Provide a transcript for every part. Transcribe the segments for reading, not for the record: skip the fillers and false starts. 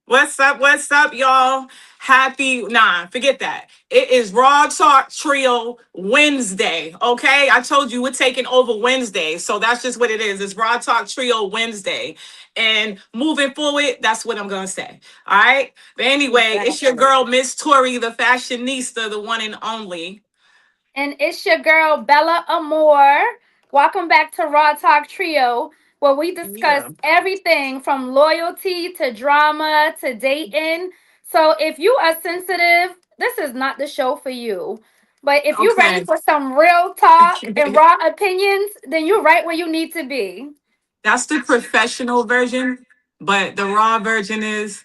What's up, y'all? Forget that. It is Raw Talk Trio Wednesday, okay? I told you we're taking over Wednesday, so that's just what it is. It's Raw Talk Trio Wednesday. And moving forward, that's what I'm gonna say. All right. But anyway, it's your Exactly. girl, Miss Tori, the fashionista, the one and only. And it's your girl, Bella Amore. Welcome back to Raw Talk Trio, where we discuss Yeah. everything from loyalty to drama to dating. So if you are sensitive, this is not the show for you. But if you're ready Okay. for some real talk and raw opinions, then you're right where you need to be. That's the professional version, but the raw version is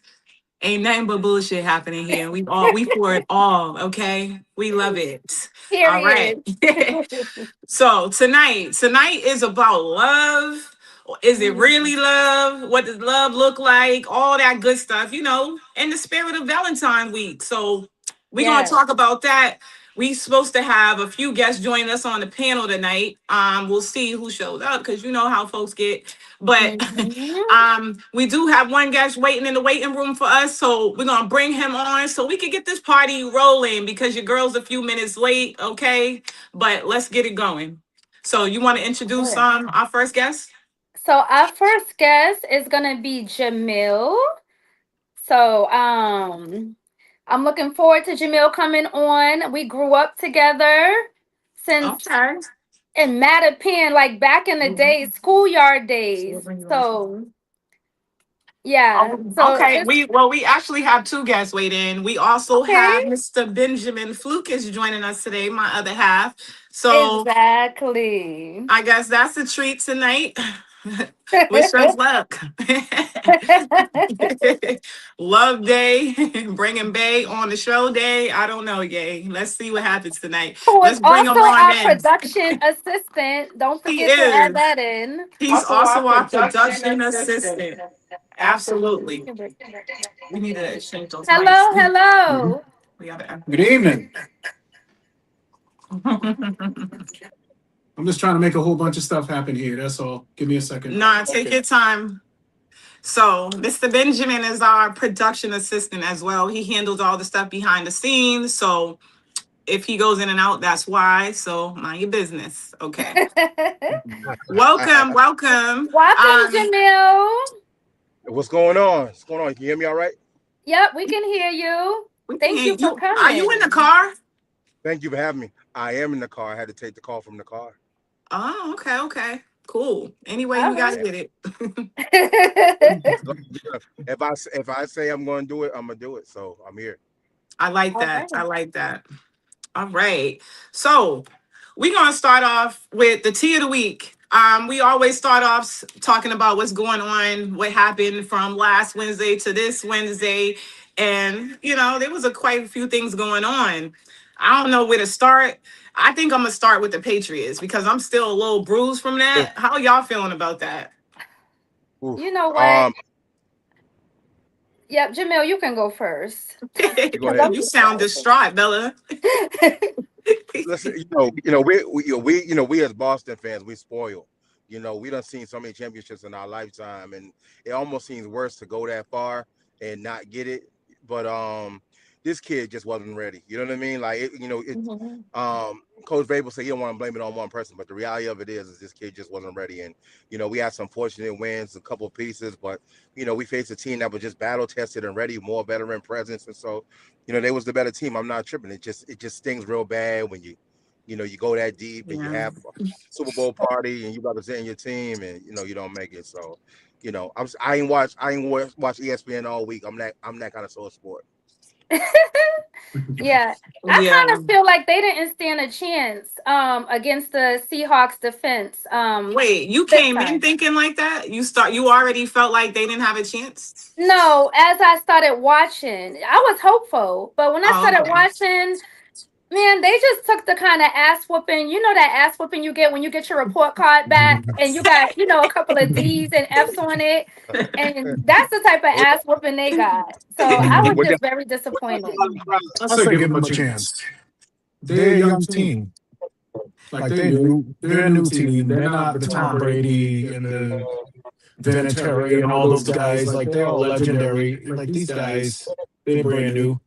ain't nothing but bullshit happening here. We for it all, okay? We love it. All right. Period. So tonight is about love. Is it really love? What does love look like? All that good stuff, in the spirit of Valentine's week. So we're gonna Yes. talk about that. We supposed to have a few guests join us on the panel tonight. We'll see who shows up because you know how folks get. But Mhm. we do have one guest waiting in the waiting room for us, so we're gonna bring him on so we can get this party rolling because your girl's a few minutes late, okay? But let's get it going. So you want to introduce our first guest? So our first guest is gonna be Jamil. So I'm looking forward to Jamil coming on. We grew up together since Okay. in Mattapan, like back in the days, schoolyard days. So yeah. So Okay, it's we actually have two guests waiting. We also have okay. Mr. Benjamin Fluke is joining us today, my other half. So Exactly. I guess that's a treat tonight. Wish us luck. Love day, bringing Bay on the show day. I don't know, yay. Let's see what happens tonight. Who is Let's bring also them on our in. production assistant. Don't He forget to add is. that in. He's also our production assistant. Absolutely. We need to exchange those mics. Hello, hello. We gotta. Good evening. I'm just trying to make a whole bunch of stuff happen here. That's all. Give me a second. Nah, take your time. So, Mr. Benjamin is our production assistant as well. He handles all the stuff behind the scenes. So, if he goes in and out, that's why. So, mind your business. Okay. Welcome, welcome. Welcome, Jamil. What's going on? What's going on? Can you hear me all right? Yep, we can hear you. We Thank you can't. for Are you in the coming. car? Thank you for having me. I am in the car. I had to take the call from the car. Oh, okay, okay. Cool. Anyway, All you right. gotta get it. If I say I'm going to do it, I'm gonna do it. So I'm here. I like All that. I right. like that. All right. So we're gonna start off with the tea of the week. We always start off talking about what's going on, what happened from last Wednesday to this Wednesday, and there was quite a few things going on. I don't know where to start. I think I'm gonna start with the Patriots because I'm still a little bruised from Yeah. that. How y'all feeling about that? Oof. You know what? Yep, Jamil, you can go first. You go 'Cause ahead. I'm You sound excited. distraught, Bella. Listen, we as Boston fans, we spoiled. We done seen so many championships in our lifetime, and it almost seems worse to go that far and not get it. But this kid just wasn't ready. You know what I mean? Like Mhm. Coach Vrabel said he don't want to blame it on one person, but the reality of it is this kid just wasn't ready. And we had some fortunate wins, a couple of pieces, but we faced a team that was just battle tested and ready, more veteran presence, and so they was the better team. I'm not tripping. It just stings real bad when you go that deep and you Yeah. have a Super Bowl party and you representing your team and you don't make it. So, I ain't watch ESPN all week. I'm that kind of soul sport. Yeah, I kind Yeah. of feel like they didn't stand a chance against the Seahawks defense Wait, you this came in time. thinking like that? You already felt like they didn't have a chance? No, as I started watching, I was hopeful, but when I Oh, started okay. watching, man, they just took the kind of ass whooping. You know that ass whooping you get when you get your report card back and you got, a couple of D's and F's on it. And that's the type of What, ass whooping they got. So I was what just very disappointed. I say give them a chance. They're a young team. Like they're new. They're a new team. They're not the Tom Brady and the Vinatieri and all those guys, like they're all legendary. Like these guys, they're brand new.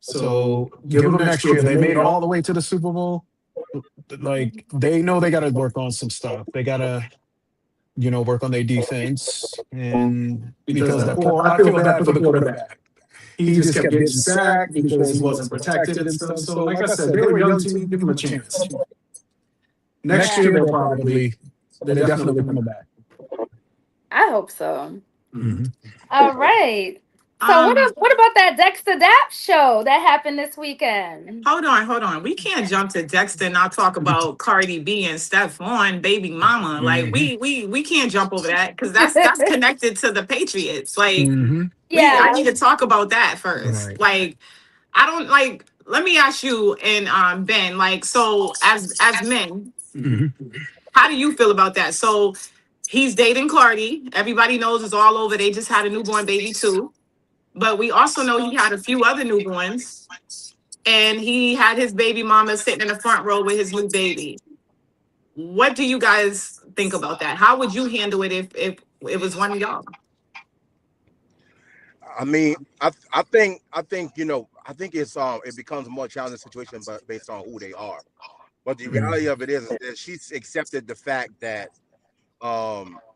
So give them next year. They made it all the way to the Super Bowl. Like they know they got to work on some stuff. They got to, work on their defense. And because I feel bad for the quarterback. He just kept getting sacked because he wasn't protected and stuff. So like I said, they were a young team. Give them a chance. Next year they're definitely coming back. I hope so. Mm-hmm. All right. So what about that Dexter Dapp show that happened this weekend? Hold on. We can't jump to Dexter and not talk about Cardi B and Stephon, baby mama. Like we can't jump over that because that's connected to the Patriots. Like I need to talk about that first. Right. Like I don't like. Let me ask you and Ben. Like so as men, how do you feel about that? So he's dating Cardi. Everybody knows it's all over. They just had a newborn baby too. But we also know he had a few other newborns, and he had his baby mama sitting in the front row with his new baby. What do you guys think about that? How would you handle it if it was one of y'all? I mean, I think it's it becomes a more challenging situation, but based on who they are. But the reality of it is that she's accepted the fact that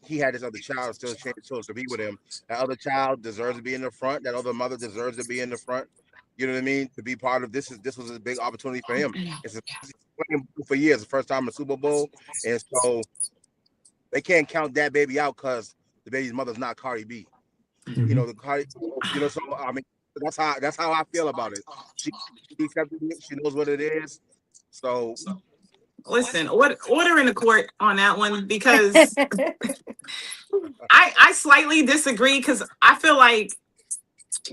he had this other child, still chose to be with him. That other child deserves to be in the front. That other mother deserves to be in the front. You know what I mean? To be part of this was a big opportunity for him. It's playing for years, the first time in the Super Bowl, and so they can't count that baby out because the baby's mother's not Cardi B. The Cardi. So I mean, that's how I feel about it. She accepted it. She knows what it is. So. Listen, order in the court on that one because I slightly disagree because I feel like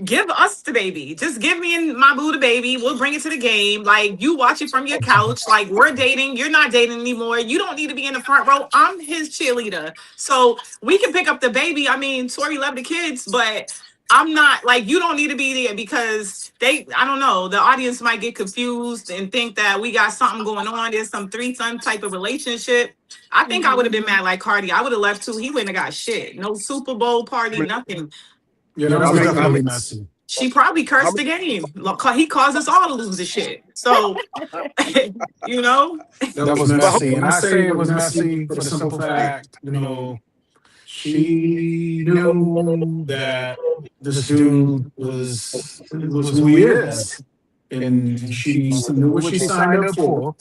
give us the baby. Just give me and my boo the baby. We'll bring it to the game. Like you watch it from your couch. Like we're dating. You're not dating anymore. You don't need to be in the front row. I'm his cheerleader. So we can pick up the baby. I mean, Tori love the kids, but I'm not like you don't need to be there because I don't know, the audience might get confused and think that we got something going on. There's some threesome type of relationship. I think I would have been mad like Cardi. I would have left too. He wouldn't have got shit. No Super Bowl party, nothing. Yeah, that was definitely messy. She probably cursed the game. He caused us all to lose the shit. So, That was messy. And I say it was messy for the simple fact, she knew that this dude was who he is. And she knew what she signed up for.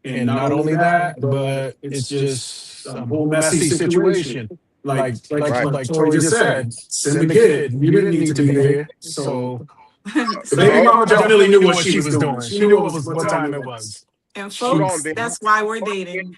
And not only that, but it's just a whole messy situation. Like Tori just said, send the kid. You didn't need to be there. So the baby mama definitely knew what she was doing. She knew what time it was. And folks, that's why we're dating.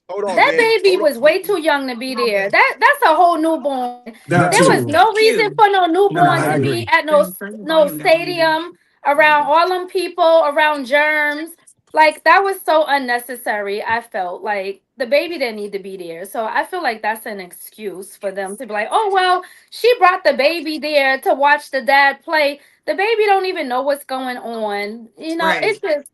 That baby was way too young to be there. That's a whole newborn. There was no reason for no newborn to be at no stadium around all them people, around germs. Like that was so unnecessary. I felt like the baby didn't need to be there. So I feel like that's an excuse for them to be like, oh, well, she brought the baby there to watch the dad play. The baby don't even know what's going on. It's just,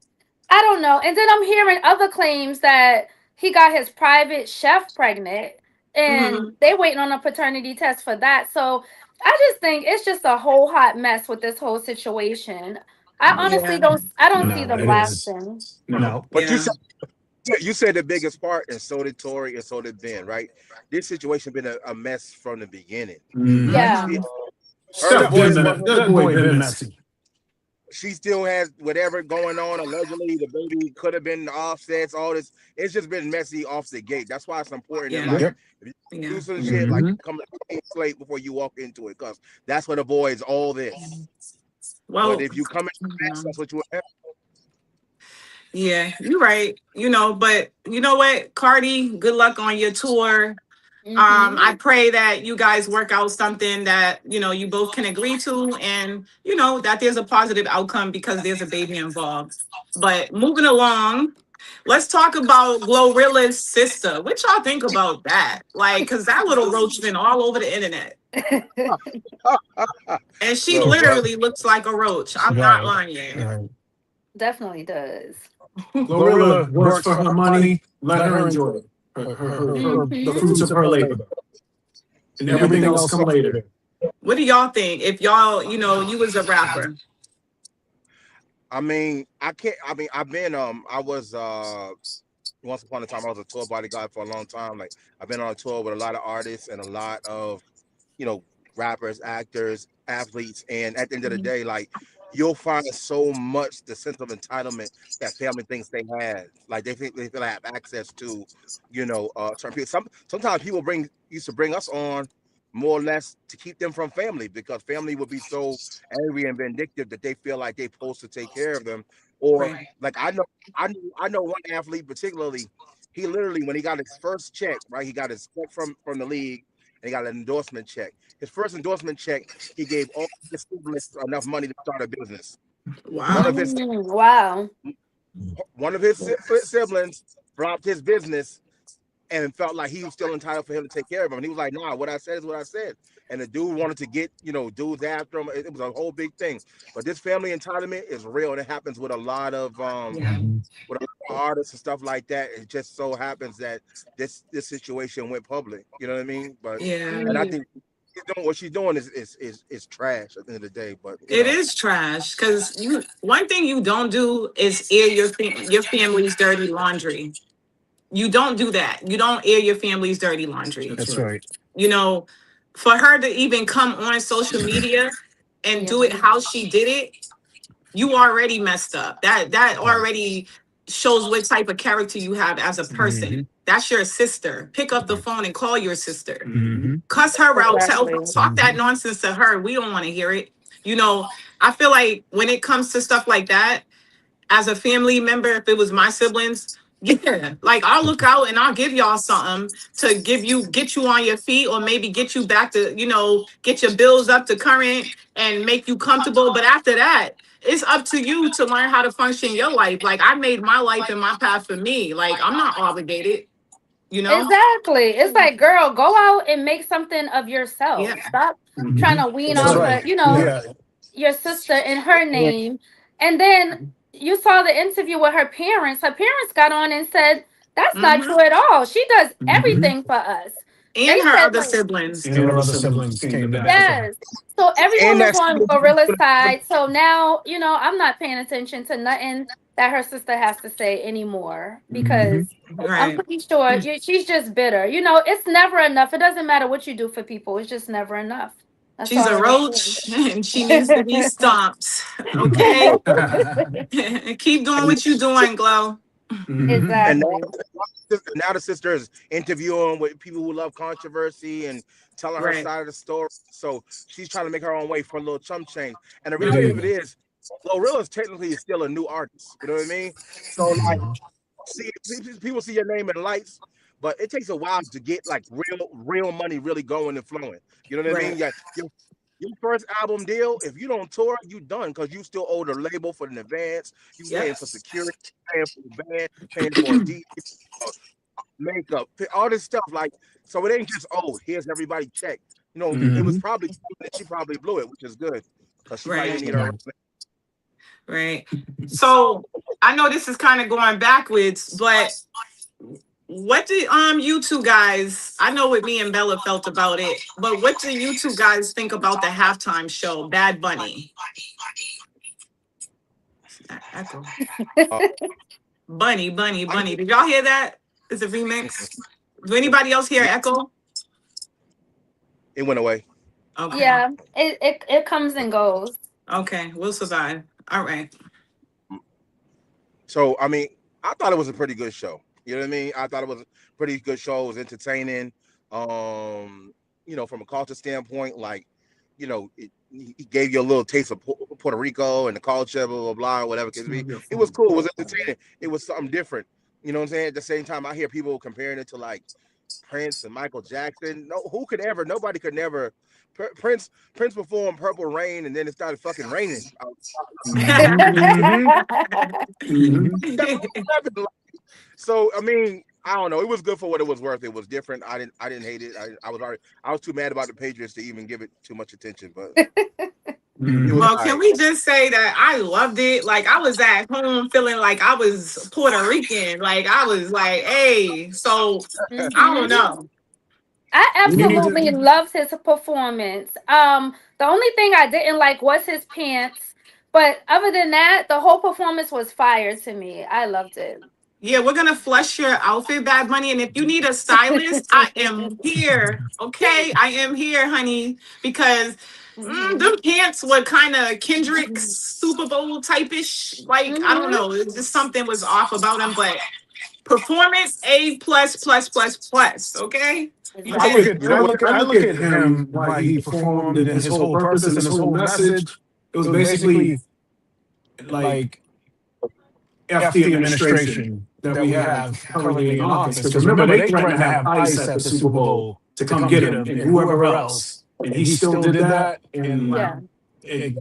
I don't know. And then I'm hearing other claims that he got his private chef pregnant and they waiting on a paternity test for that. So I just think it's just a whole hot mess with this whole situation. I honestly don't see them lasting. No. But you said the biggest part, and so did Tori, and so did Ben, right? This situation been a mess from the beginning. Yeah. That boy been messy. She still has whatever going on. Allegedly, the baby could have been offsets, all this. It's just been messy off the gate. That's why it's important. If you do some shit, like come slate before you walk into it, because that's what avoids all this. Well, but if you come in, that's what you have. Yeah, you're right. But you know what, Cardi, good luck on your tour. I pray that you guys work out something that you both can agree to, and that there's a positive outcome because there's a baby involved. But moving along, let's talk about Glorilla's sister. What y'all think about that? Like, because that little roach been all over the internet. And she literally looks like a roach. I'm not lying. Definitely does. Glorilla works for her money. Let her enjoy it. The fruits of her labor. and everything else come later. What do y'all think? If y'all, you was a rapper. I mean, I can't. I mean, I've been. I was. Once upon a time, I was a tour bodyguard for a long time. Like, I've been on a tour with a lot of artists and a lot of, rappers, actors, athletes. And at the end of the day, like, you'll find so much the sense of entitlement that family thinks they have. Like, they think they feel have access to, certain people. Sometimes people used to bring us on more or less to keep them from family, because family would be so angry and vindictive that they feel like they're supposed to take care of them. Or Right. like I know one athlete particularly. He literally, when he got his first check, right? He got his check from the league, and he got an endorsement check. His first endorsement check, he gave all his siblings enough money to start a business. Wow. Wow. One of his siblings dropped his business and felt like he was still entitled for him to take care of him. And he was like, nah, what I said is what I said. And the dude wanted to get, dudes after him. It was a whole big thing. But this family entitlement is real, and it happens with a lot of with a lot of artists and stuff like that. It just so happens that this situation went public. You know what I mean? But and I think what she's doing is trash at the end of the day. But it is trash, because one thing you don't do is air your family's dirty laundry. You don't do that. You don't air your family's dirty laundry. That's right. For her to even come on social media and do it how she did it, you already messed up. That already shows what type of character you have as a person. Mm-hmm. That's your sister. Pick up the phone and call your sister. Mm-hmm. Cuss her out. Exactly. Talk that nonsense to her. We don't want to hear it. I feel like when it comes to stuff like that, as a family member, if it was my siblings, like, I'll look out and I'll give y'all something to get you on your feet, or maybe get you back to, get your bills up to current and make you comfortable. But after that, it's up to you to learn how to function your life. Like, I made my life and my path for me. Like, I'm not obligated, Exactly. It's like, girl, go out and make something of yourself. Yeah. Stop trying to wean That's off right. your sister in her name. And then you saw the interview with her parents. Her parents got on and said, that's not true at all. She does everything for us. And They her said, other like- siblings. And her other siblings came back. Yes. So everyone And was that's- on Gorilla's side. So now, I'm not paying attention to nothing that her sister has to say anymore, because I'm Right. pretty sure she's just bitter. It's never enough. It doesn't matter what you do for people. It's just never enough. That's She's all a I'm roach and she needs to be stomped. Okay. Keep doing what you're doing, Glow. saying. And Exactly. now the sister is interviewing with people who love controversy and telling her Right. side of the story. So she's trying to make her own way for a little chump change. And the reality of it is, Glorilla is technically still a new artist. You know what I mean? So, like, people see your name in lights, but it takes a while to get like real money really going and flowing. You know what I mean? Yeah. Your first album deal, if you don't tour, you done, because you still owe the label for an advance. You paying for security, paying for the band, paying for DJ, makeup, all this stuff. Like, so it ain't just, here's everybody check. It was probably that she probably blew it, which is good, because she probably didn't need her. Right. So I know this is kind of going backwards, but what do you two guys, I know what me and Bella felt about it, but what do you two guys think about the halftime show, Bad Bunny? Echo. Bunny. Did y'all hear that? It's a remix. Do anybody else hear Echo? It went away. Okay. Yeah. It comes and goes. Okay, we'll survive. All right. So, I mean, I thought it was a pretty good show. You know what I mean? I thought it was a pretty good show. It was entertaining. From a culture standpoint, like, he gave you a little taste of Puerto Rico and the culture, blah, blah, blah, whatever it could be. It was cool. It was entertaining. It was something different. You know what I'm saying? At the same time, I hear people comparing it to, like, Prince and Michael Jackson. Nobody could never. Prince performed Purple Rain, and then it started fucking raining. So, I mean, I don't know. It was good for what it was worth. It was different. I didn't hate it. I was too mad about the Patriots to even give it too much attention. But well, can we just say that I loved it? Like, I was at home feeling like I was Puerto Rican. Like, I was like, hey. So I don't know. I You need to- absolutely loved his performance. The only thing I didn't like was his pants, but other than that, the whole performance was fire to me. I loved it. Yeah, we're gonna flush your outfit, Bad Bunny, and if you need a stylist, I am here. Okay, I am here, honey, because them pants were kind of Kendrick Super Bowl type-ish. Like I don't know, it's just something was off about him, but performance A plus plus plus plus. Okay. You I did. look at him why he performed and his whole purpose and his whole message. It was basically like F the administration that we have currently in office. Because remember, they threatened to have ICE at the Super Bowl to come get him and whoever else, and he still did that, and it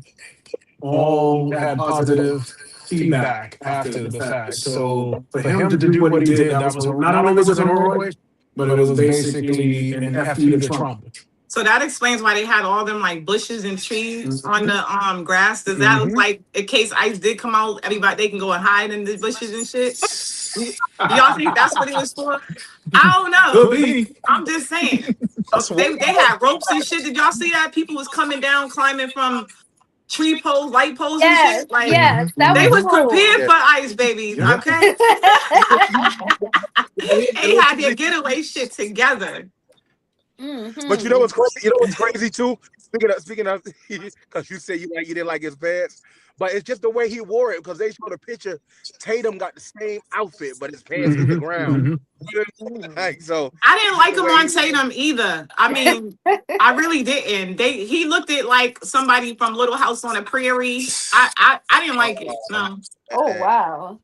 all had positive feedback after the fact. So for him to do what he did, that was not only was it heroic, but it was basically an FU to Trump. So that explains why they had all them like bushes and trees on the grass. Does that look like in case ICE did come out, everybody they can go and hide in the bushes and shit? Y'all think that's what it was for? I don't know. Could be. I'm just saying. They had ropes and shit. Did y'all see that? People was coming down, climbing from tree poles, light poles and shit. Like yes, that they was cool. prepared for ICE, baby. Okay. They had their getaway shit together. But you know what's crazy? You know what's crazy too? Speaking of, because you said you didn't like his pants, but it's just the way he wore it. Because they showed a picture, Tatum got the same outfit, but his pants hit the ground. Like, so I didn't like him on Tatum either. I mean, I really didn't. He looked at like somebody from Little House on the Prairie. I didn't like it. No. Oh wow.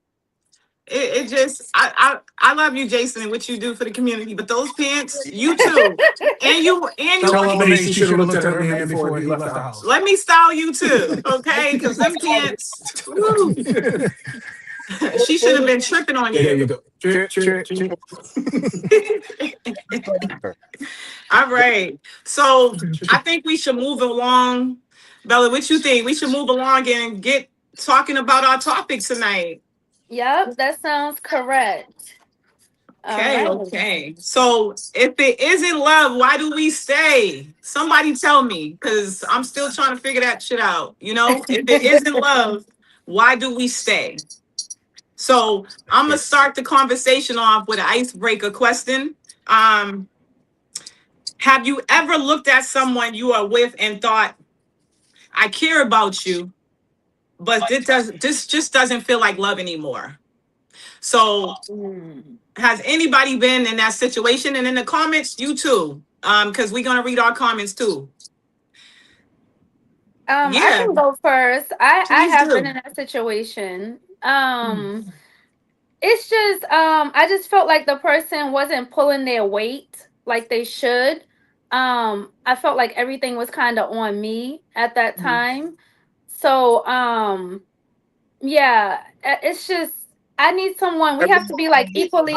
It just I love you, Jason, and what you do for the community. But those pants, you too, and you. Tell him she should have looked at her man before he left the house. Let me style you too, okay? Because them pants, woo, she should have been tripping on you. There you go. All right, so I think we should move along. Bella, what you think? We should move along and get talking about our topic tonight. Yep, that sounds correct. Okay, okay. So if it isn't love, why do we stay? Somebody tell me, because I'm still trying to figure that shit out. You know, if it isn't love, why do we stay? So I'm gonna start the conversation off with an icebreaker question. Have you ever looked at someone you are with and thought, I care about you, but this just doesn't feel like love anymore? So has anybody been in that situation? And in the comments, you too, because we're gonna read our comments too. I can go first. I have been in that situation. It's just I just felt like the person wasn't pulling their weight like they should. I felt like everything was kind of on me at that time. So yeah, it's just I need someone. We have to be like equally,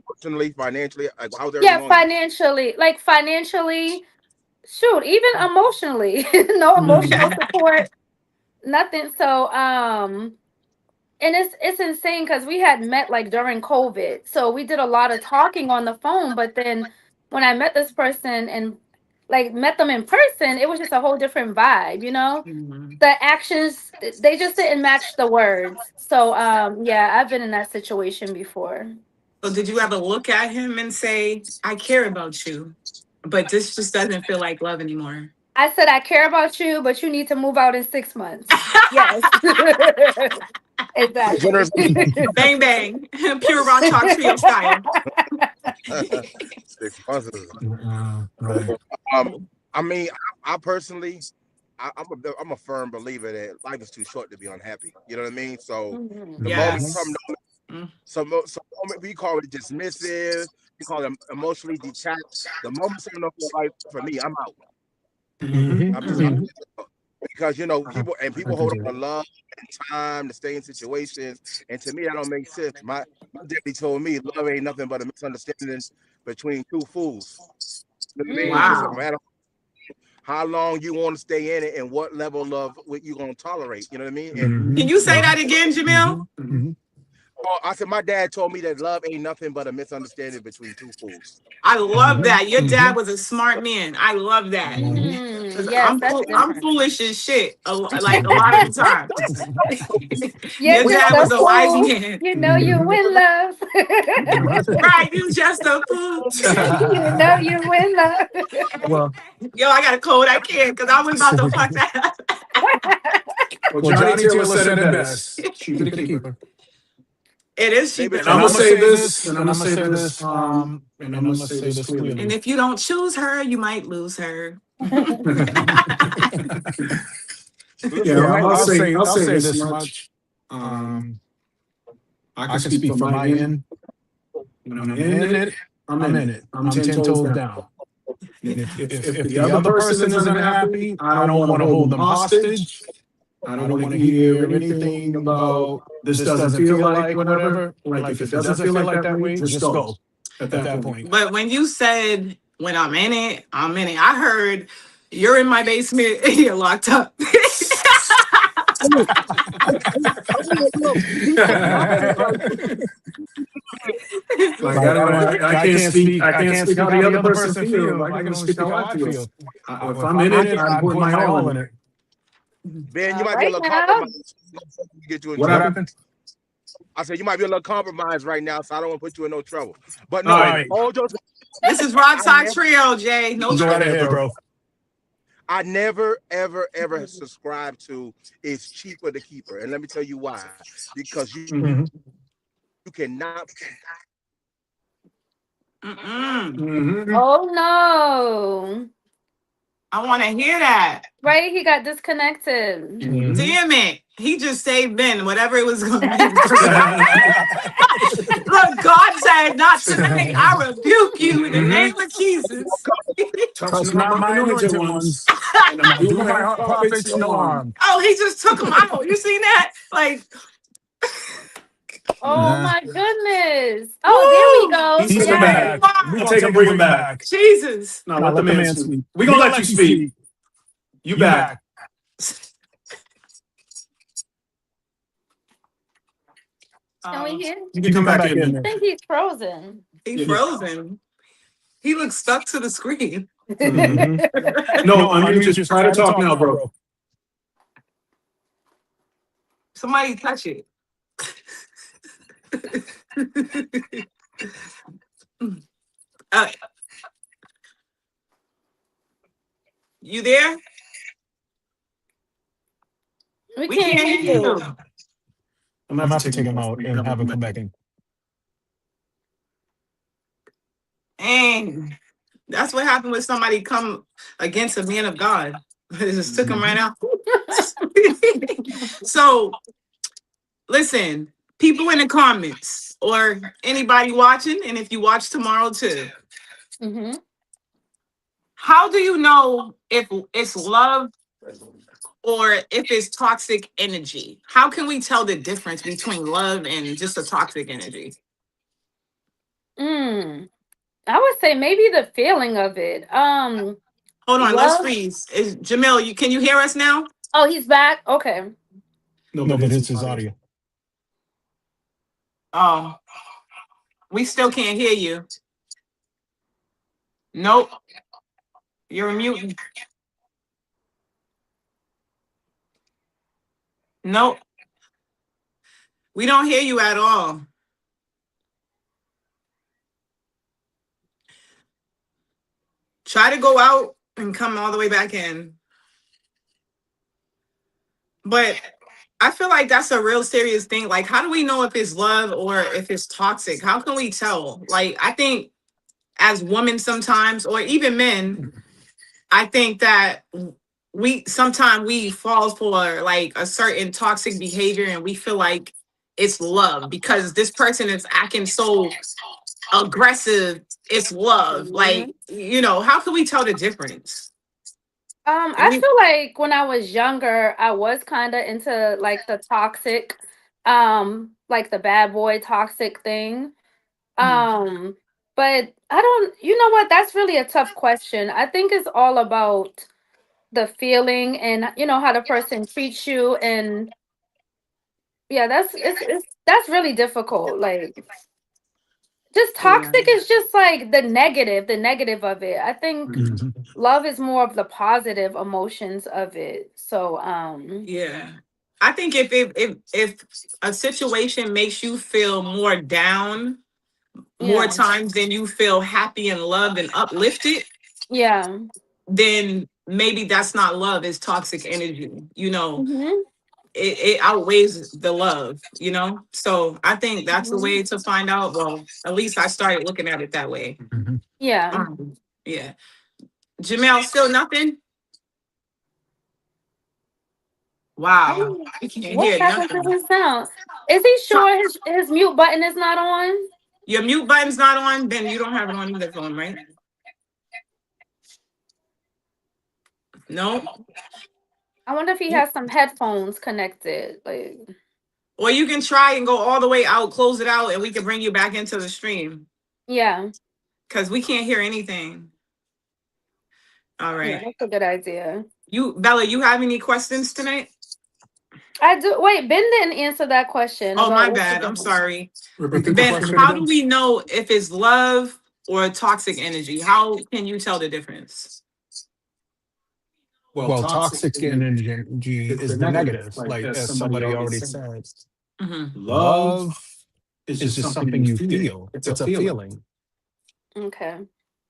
emotionally, financially. Like, how's financially, shoot, even emotionally. No emotional support, nothing. So and it's insane because we had met like during COVID, so we did a lot of talking on the phone. But then when I met this person and like met them in person, it was just a whole different vibe, you know. The actions, they just didn't match the words. So yeah, I've been in that situation before. So did you ever look at him and say, I care about you, but this just doesn't feel like love anymore? I said, I care about you, but you need to move out in 6 months. Yes. Exactly. Bang bang. Pure raw chalk trio style. 6 months. I mean, I personally, I'm a firm believer that life is too short to be unhappy. You know what I mean? So the moment we call it dismissive, we call it emotionally detached. The moment something don't feel right for me, I'm out. I'm just because people hold on to love and time to stay in situations, and to me that don't make sense. My daddy told me love ain't nothing but a misunderstanding between two fools. You know what I mean? Wow. No matter how long you want to stay in it and what level of what you're gonna tolerate. You know what I mean? And can you say that again, Jamil? Oh, I said my dad told me that love ain't nothing but a misunderstanding between two fools. I love that. Your dad Mhm. was a smart man. I love that. Mhm. 'Cause Yes, that's I'm different. foolish as shit. Like a lot of the time. You're Your just dad a was a wise fool. man. You know you win love. Right, you just a fool. You know you win love. Well, Yo, I got a code. I can't because I was about to fuck that up. Well, well, Johnny Johnny Taylor Taylor said said it it best. best. Cheaper Keep to the keep her. keeper. It is Maybe cheaper. And to I'm And gonna I'm keep. gonna say say this, this, and and I'm I'm gonna gonna say say this, this, and I'm gonna say this clearly. And if you don't choose her, you might lose her. Yeah, yeah, I'll say I'll say this this much. much. Um, I I can can speak speak for for my my end. end. When When I'm I'm in in it, it, I'm I'm in in it. it. I'm I'm 10 toes toes down. down. And If the the other other person person isn't isn't happy, happy, I I don't don't want want to to hold hold them them hostage. hostage. I I don't don't want to want to hear hear anything anything about about this this doesn't doesn't feel feel like like whatever. whatever. Like Like if it if it doesn't doesn't feel feel like like that that way, way, just just go go at at that that point. point. But when you said when I'm in it, I'm in it. I heard you're in my basement and you're locked up. Like Like I can't speak. I I can't can't speak how speak how the the other other person person feels. feels. I I can can only only speak speak how how I I feel. feel. If If I'm I'm in in it, it, I'm I'm putting putting my my all all in in it. it. Ben, you All might be a right little now. compromised. Get you in What trouble. What happened? happened? I said you might be a little compromised right now, so I don't want to put you in no trouble. But All no, right. All right, all jokes. This is Rock I Talk never, Trio, Jay. No go right trouble. ahead, bro. I never, ever subscribe to it's cheaper to keep her, and let me tell you why. Because Mm-hmm. you cannot. Mm-mm. Mm-hmm. Oh no. I want to hear that. Right? He got disconnected. Mm-hmm. Damn it. He just saved Ben, whatever it was going to be. Look, God said, not today. I rebuke you in the name of Jesus. Touch Touch not not my my anointed anointed ones, ones, and and I'm I do do my my prophets prophets no no harm. harm. Oh, he just took him out. You seen that? Like, Oh Uh-huh. my goodness. Oh, there we woo! go. He's He's coming coming back. back. Wow. We I'll gonna take him, take him, bring him bring him back. back. Jesus. Now Now let the let the man man speak. speak. We We gonna gonna let you let you speak. speak. You You back. back. Can we hear? You You can can come come back back in in there. I there. think he's frozen. He Yeah. frozen. He looks stuck to the screen. Mm-hmm. No, No, unmute. Just try to talk now, bro. Somebody touch it. You there? We We can't can't hear hear you. you. I'm I'm gonna gonna have have to take him out and have him come back in. And that's what happened when somebody come against a man of God. It just took him right out. So listen, people in the comments or anybody watching, and if you watch tomorrow too, Mm-hmm. how do you know if it's love or if it's toxic energy? How can we tell the difference between love and just a toxic energy? I would say maybe the feeling of it. Hold on, let's Love. freeze. Is Jamil, can you hear us now? Oh, he's back. Okay. No, No, but but it's it's his audio. Oh, we still can't hear you. Nope. You're muted. Nope. We don't hear you at all. Try to go out and come all the way back in. But I feel like that's a real serious thing. Like, how do we know if it's love or if it's toxic? How can we tell? Like, I think as women sometimes, or even men, I think that we sometimes we fall for like a certain toxic behavior and we feel like it's love because this person is acting so aggressive. It's love. Like, how can we tell the difference? I feel like when I was younger, I was kind of into like the toxic, like the bad boy toxic thing. But I don't, you know what? That's really a tough question. I think it's all about the feeling and how the person treats you and Yeah, that's really difficult. Like, just Yeah. toxic is just like the negative of it. I think Mhm. love is more of the positive emotions of it. So, Yeah. I think if a situation makes you feel more down more yeah, times than you feel happy and loved and uplifted, yeah. then maybe that's not love, it's toxic energy. Hmm. It outweighs the love, So I think that's the way to find out. Well, at least I started looking at it that way. Mhm. Yeah. Yeah. Jamel, still nothing? Wow. We can't What hear happened to nothing. his sound? Is he Try- sure his mute button is not on? Your mute button's not on, then you don't have it on either phone, right? No. I wonder if he has some headphones connected. Like, Or you can try and go all the way out, close it out, and we can bring you back into the stream. yeah, Because we can't hear anything. All yeah, right. that's a good idea. Bella, you have any questions tonight? I do. Wait, Ben didn't answer that question. Oh, about my what's the bad. I'm difference. sorry. Repeat the Ben, question how again. do we know if it's love or toxic energy? How can you tell the difference? Well, toxic energy is negative, like as somebody already said. Mhm. Love is just something you feel. It's a feeling. Okay.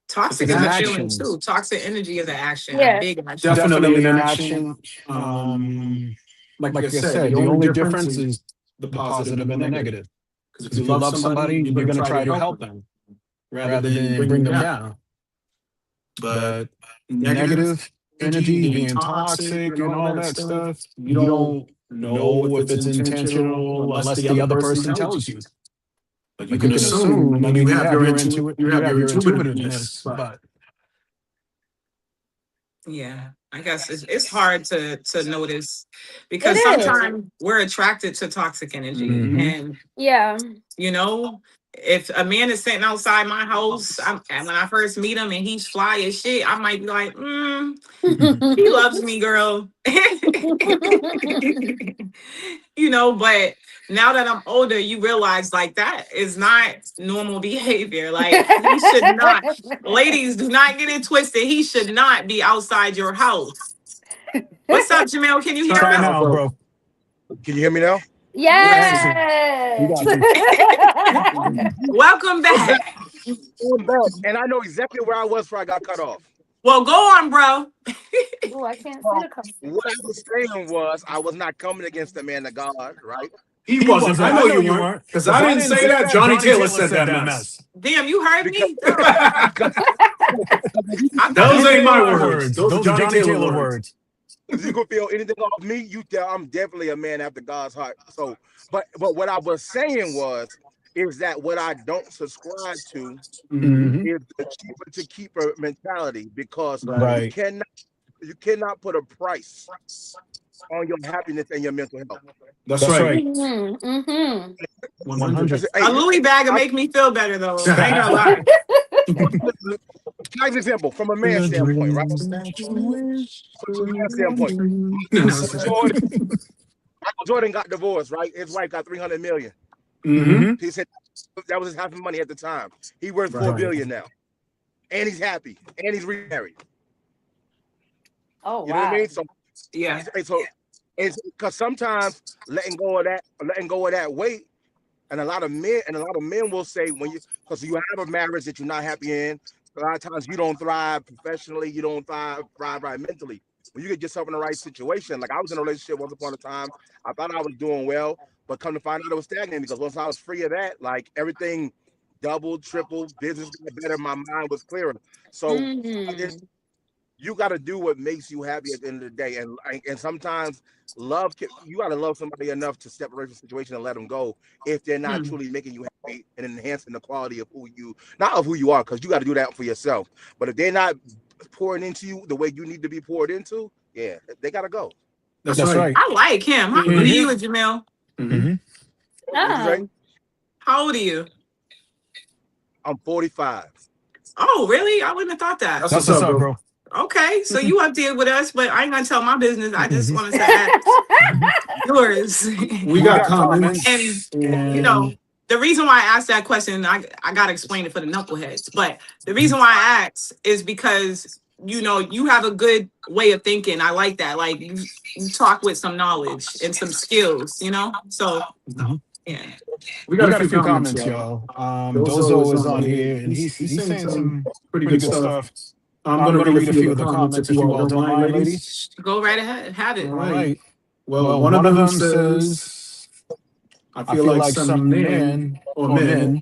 Toxic It's is an a feeling action. too. Toxic energy is an action, a Yeah. big action. Definitely an action. Like I said, the only difference is the positive and the negative. Because if you love somebody, you're going to try to help them rather than bring them down. But negative energy, being toxic and all that stuff, you don't know if it's intentional unless the other person tells you. Like you can assume, I mean, you have your intuitiveness, but Yeah, I guess it's hard to notice because It is. sometimes we're attracted to toxic energy, Mhm. and Yeah. if a man is sitting outside my house, and when I first meet him and he's fly as shit, I might be like, he loves me, girl. But now that I'm older, you realize like that is not normal behavior. Like he should not, ladies, do not get it twisted. He should not be outside your house. What's up, Jamel? Can you hear try us? now, bro. Can you hear me now? Yes. Welcome back. I'm back, and I know exactly where I was before I got cut off. Well, go on, bro. Oh, I can't see the customer. What I was saying was I was not coming against the man of God, right? He wasn't. I know you weren't. Because I didn't say that. Johnny Taylor said that mess. Damn, you heard me? Those ain't my words. Those Those are are Johnny Taylor words. If you could feel anything off me, I'm definitely a man after God's heart. So, but what I was saying is that what I don't subscribe to is the cheaper to keeper mentality, because Right. you cannot put a price on your happiness and your mental health. That's right. Mm-hmm. 100. A Louis bag will make me feel better, though. I ain't gonna lie. Nice example from a man's standpoint, right? From a man's standpoint, Michael Jordan got divorced, right? His wife got $300 million. Mm-hmm. He said that was his half of money at the time. He worth $4 billion now, and he's happy, and he's remarried. Oh, You know what I mean? So Yeah. so it's because sometimes letting go of that weight, and a lot of men will say because you have a marriage that you're not happy in, a lot of times you don't thrive professionally, you don't thrive right mentally. When you get yourself in the right situation, like I was in a relationship once upon a time, I thought I was doing well, but come to find out it was stagnating, because once I was free of that, like everything doubled, tripled, business got better, my mind was clearer. So you got to do what makes you happy at the end of the day, and sometimes you got to love somebody enough to separate from the situation and let them go if they're not truly making you happy and enhancing the quality of who you are, because you got to do that for yourself. But if they're not pouring into you the way you need to be poured into, yeah, they got to go. That's right. I like him. How old are you, Jamel? Mm-hmm. How old are you? I'm 45. Oh, really? I wouldn't have thought that. That's what's up, bro. Okay, so you up there with us, but I ain't gonna tell my business. I just wanted to ask. yours. We got comments. And you know, the reason why I asked that question, I gotta explain it for the knuckleheads. But the reason why I asked is because you know you have a good way of thinking. I like that. Like you talk with some knowledge and some skills. You know, so yeah. We got a few comments, y'all. Dozo is on here, and he's saying some pretty good stuff. I'm going to read a few of the comments if you all don't mind, ladies. Go right ahead. Have it. All right. Well, one of them says, I feel like some men or men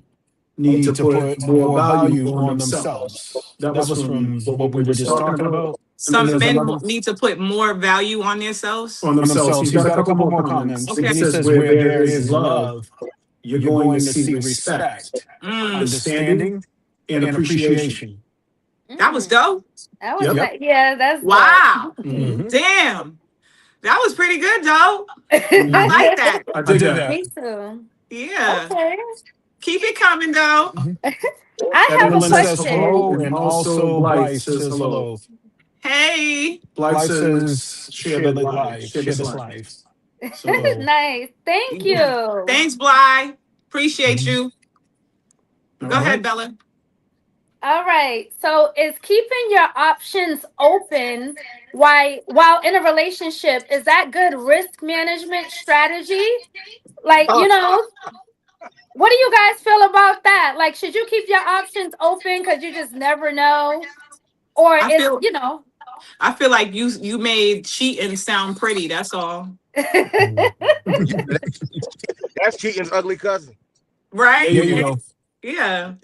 need to put more value on themselves. That was from what we were just talking about. Some men need to put more value on themselves. He's got a couple more comments. Okay. He says, where there is love, you're going to see respect, understanding, and appreciation. That was dope. That was like, yeah, that's wow. Mm-hmm. Damn. That was pretty good, though. I like that. I did that. Me too. Yeah. Okay. Keep it coming, though. I have a Evelyn says question. hello, and also Blythe says hello. Hey. Blythe says, Share the life. Share this life. So, Nice. Thank you. Thanks, Bly. Appreciate you. Go ahead, Bella. All right. So is keeping your options open while in a relationship, is that good risk management strategy? Like, you know, what do you guys feel about that? Like, should you keep your options open because you just never know? Or you know. I feel like you made cheating sound pretty. That's all. That's cheating's ugly cousin. Right? there you go. Yeah.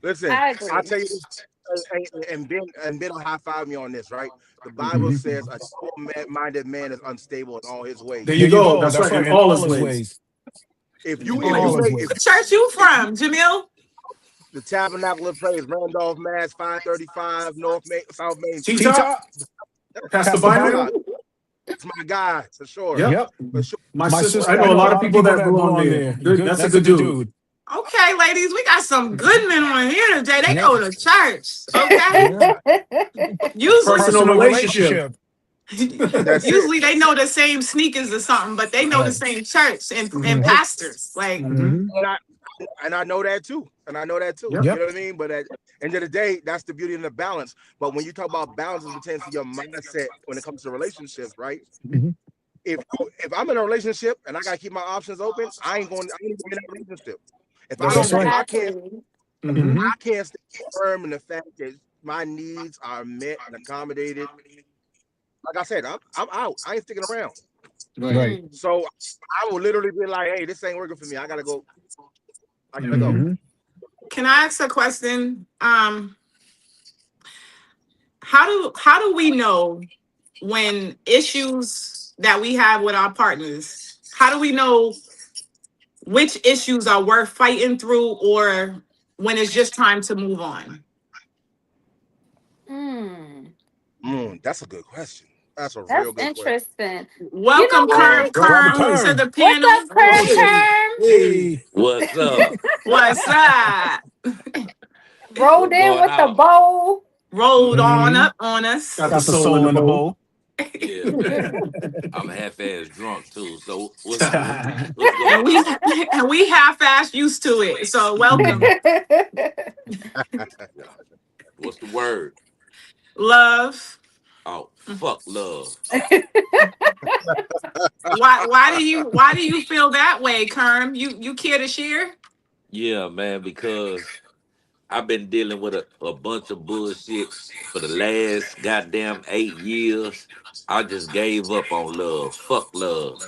Listen, I'll tell you this, and Ben will high five me on this, right? The Bible says a small-minded man is unstable in all his ways. There you go. That's right. In all his ways. If you What church you from, Jamil? the Tabernacle of Praise, Randolph, Mass, 535, South Main. T-Top? Pastor Byron? It's my guy, for sure. Yep. For sure. My sister, I know a lot of people that go on there. That's a good dude. Okay, ladies, we got some good men on here today. They go to church. Okay. Usually, Personal relationship. usually they know the same sneakers or something, but they know the same church and pastors. Like, And I know that too. You know what I mean? But at the end of the day, that's the beauty and the balance. But when you talk about balance, it pertains to your mindset when it comes to relationships, right? If I'm in a relationship and I gotta keep my options open, I ain't going to be in that relationship. If I don't, I can't stay firm in the fact that my needs are met and accommodated. Like I said, I'm out. I ain't sticking around. Right. So I will literally be like, hey, this ain't working for me. I gotta go. Go. can I ask a question? How do we know when issues that we have with our partners? How do we know which issues are worth fighting through, or when it's just time to move on? That's a good question. That's a real good interesting. question. Welcome, Kern, to the panel. What's up, Kern? Hey. What's up? What's up? Rolled in with the bowl. Rolled on up on us. Got the soul in the bowl. Yeah, man. I'm half-ass drunk too. So what's And we half-ass used to it. So welcome. What's the word? Love. Oh, fuck love. Why do you feel that way, Kerm? You care to share? Yeah, man, because I've been dealing with a bunch of bullshit for the last goddamn 8 years. I just gave up on love. Fuck love.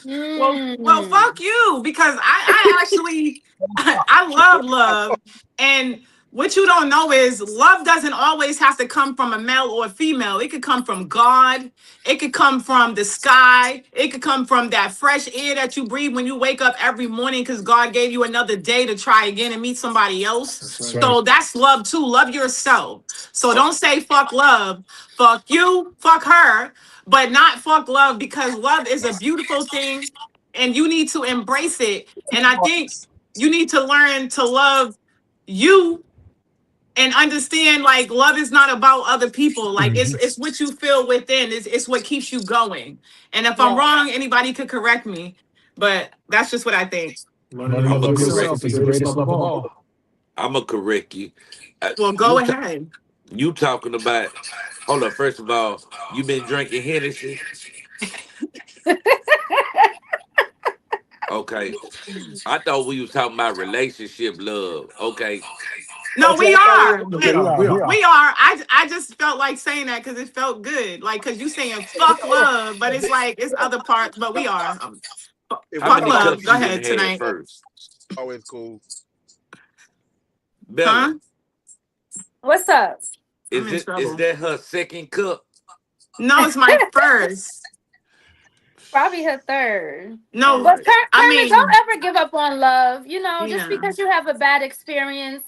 Well, fuck you, because I actually I love love, and what you don't know is love doesn't always have to come from a male or a female. It could come from God. It could come from the sky. It could come from that fresh air that you breathe when you wake up every morning because God gave you another day to try again and meet somebody else. So that's love too. Love yourself. So don't say fuck love. Fuck you, fuck her, but not fuck love, because love is a beautiful thing and you need to embrace it. And I think you need to learn to love you and understand like love is not about other people. Like it's what you feel within. It's what keeps you going. And if I'm wrong, anybody could correct me. But that's just what I think. Learning to love yourself is the greatest love of all. I'm gonna correct you. Well, go ahead. You talking about? Hold on. First of all, you been drinking Hennessy? Okay. I thought we was talking about relationship love. Okay. No, we are. We are. We are. I just felt like saying that because it felt good. Like, because you saying fuck love, but it's like, it's other parts, but we are. Fuck love. Go ahead tonight. First. Always cool. Bella, Huh? What's up? I'm in is trouble. that her second cup? No, it's my first. Probably her third. No, But I Carmen, mean, don't ever give up on love. You know, just Yeah. because you have a bad experience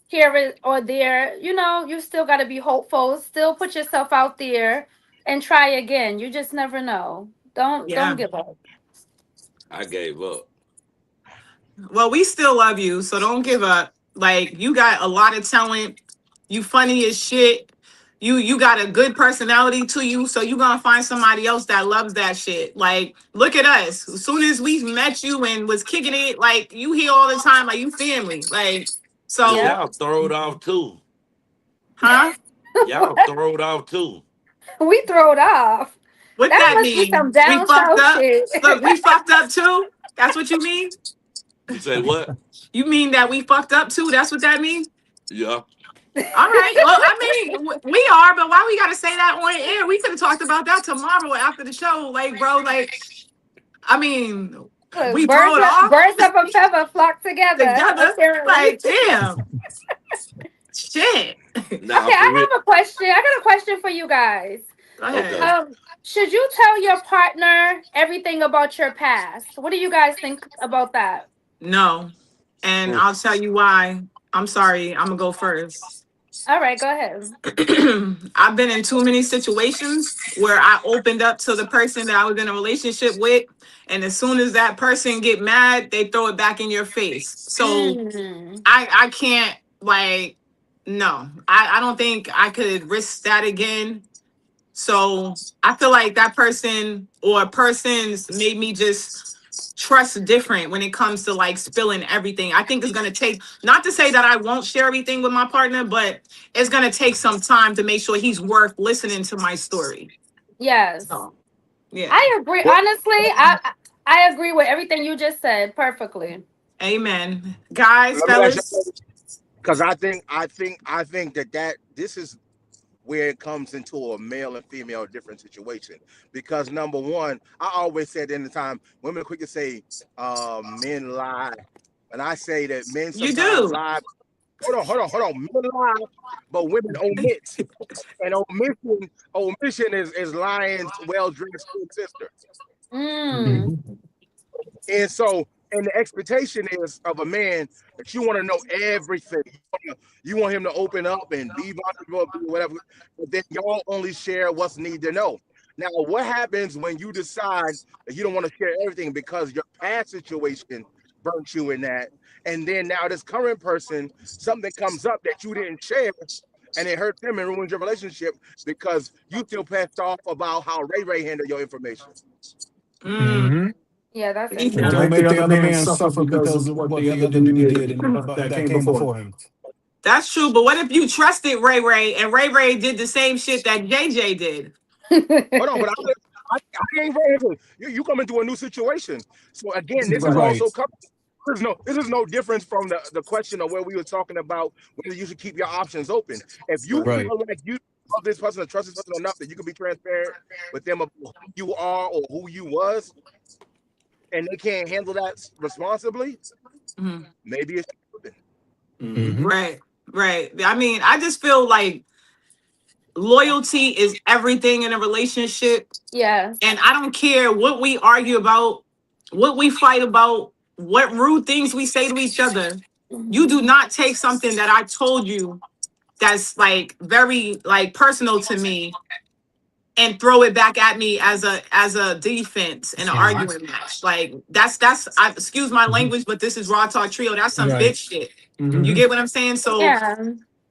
here or there, you know, you still got to be hopeful. Still put yourself out there and try again. You just never know. Don't give up. I gave up. well, we still love you, so don't give up. Like, you got a lot of talent. You funny as shit. You got a good personality to you, so you gonna find somebody else that loves that shit. Like, look at us. As soon as we met you and was kicking it, like, you here all the time, like, you family. Like, so, Yeah. Y'all throw it off too. huh? Y'all throw it off too. We throw it off. What That that must be mean? some We down fucked south up? shit. Look, we fucked up too? That's what you mean? You say what? You mean that we fucked up too? That's what that means? Yeah. All right. Well, I mean, we are, but why we gotta say that on air? We could have talked about that tomorrow after the show. Like, bro, like, I mean, Look, we throw it off birds of a feather flock together. together. Apparently. Like, damn. Shit. Nah, Okay, I for real. have a question. I got a question for you guys. Go ahead. Okay. Should you tell your partner everything about your past? What do you guys think about that? No. And I'll tell you why. I'm sorry. I'm gonna go first. All right, go ahead. I've been in too many situations where I opened up to the person that I was in a relationship with, and as soon as that person get mad, they throw it back in your face. So Mm. I can't, like, no. I don't think I could risk that again. So I feel like that person or persons made me just trust different when it comes to like spilling everything. I think it's gonna take, not to say that I won't share everything with my partner, but it's gonna take some time to make sure he's worth listening to my story. Yes, So yeah. I agree. Honestly, I agree with everything you just said perfectly. Amen. Guys, Let me ask fellas. Because I think that this is where it comes into a male and female different situation. Because number one, I always said in the time, women are quick to say men lie. And I say that men You sometimes do. lie. Hold on. Men lie, but women omit. And omission is lying well-dressed sister. Mm. And so, and the expectation is of a man that you want to know everything. You want him to open up and be vulnerable, whatever. But then y'all only share what's needed to know. Now, what happens when you decide that you don't want to share everything because your past situation burnt you in that, and then now this current person, something comes up that you didn't share, and it hurts them and ruins your relationship because you feel pissed off about how Ray handled your information. Mm. Yeah, that's Yeah. interesting. Don't make the other man suffer because of what the other dude did and that came before him. That's true, but what if you trusted Ray and Ray did the same shit that JJ did? Hold on, but I ain't ready. You come into a new situation. So again, this is also covered. This is no difference from the question of where we were talking about whether you should keep your options open. If you feel like you love this person or trust this person enough that you can be transparent with them about who you are or who you was, and they can't handle that responsibly, maybe it's Right. I mean, I just feel like loyalty is everything in a relationship. Yeah. And I don't care what we argue about, what we fight about, what rude things we say to each other. You do not take something that I told you that's like very like personal to me and throw it back at me as a defense in an argument match. Like that's excuse my language, but this is Raw Talk Trio. That's some bitch shit. You get what I'm saying? So Yeah.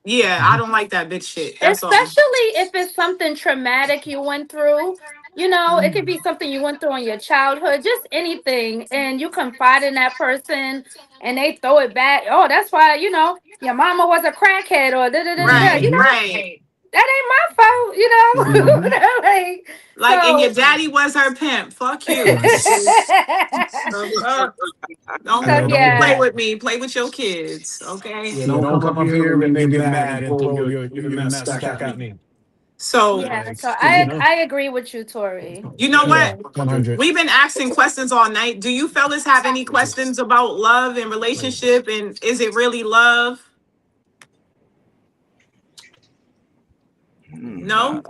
Yeah, I don't like that bitch shit. That's all. Especially if it's something traumatic you went through. You know, it could be something you went through in your childhood, just anything, and you confide in that person and they throw it back. Oh, that's why, you know, your mama was a crackhead or da da da da da. You know, Right. that ain't my fault, you know. Like, and your so daddy was her pimp. Fuck you. Don't So, yeah. play with me. Play with your kids, okay? Yeah, don't come up here and then get mad and throw your mess back at me. So, yeah, Like, so you know. I agree with you, Tori. you know what? 100. We've been asking questions all night. Do you fellas have any questions about love and relationship? And is it really love? No?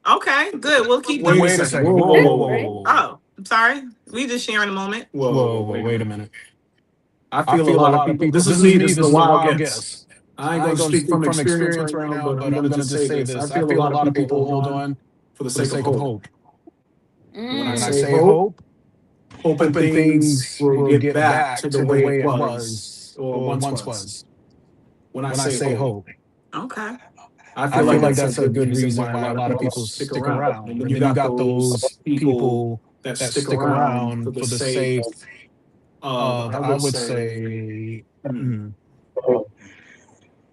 Okay, good. We'll keep them. Wait a second. Whoa. Oh, I'm sorry. We just sharing a moment. Whoa, wait a minute. I feel a lot of people. This is me. This is the wild guess. I ain't gonna speak from experience right now, but I'm gonna just say this. I feel a lot of people hold on for the sake of hope. When I say hope, hoping things will get back to the way it was or once was. When I say hope, Okay. I feel like that's a good reason why a lot of people stick around. And then you got those people that stick around for the sake of, I would say,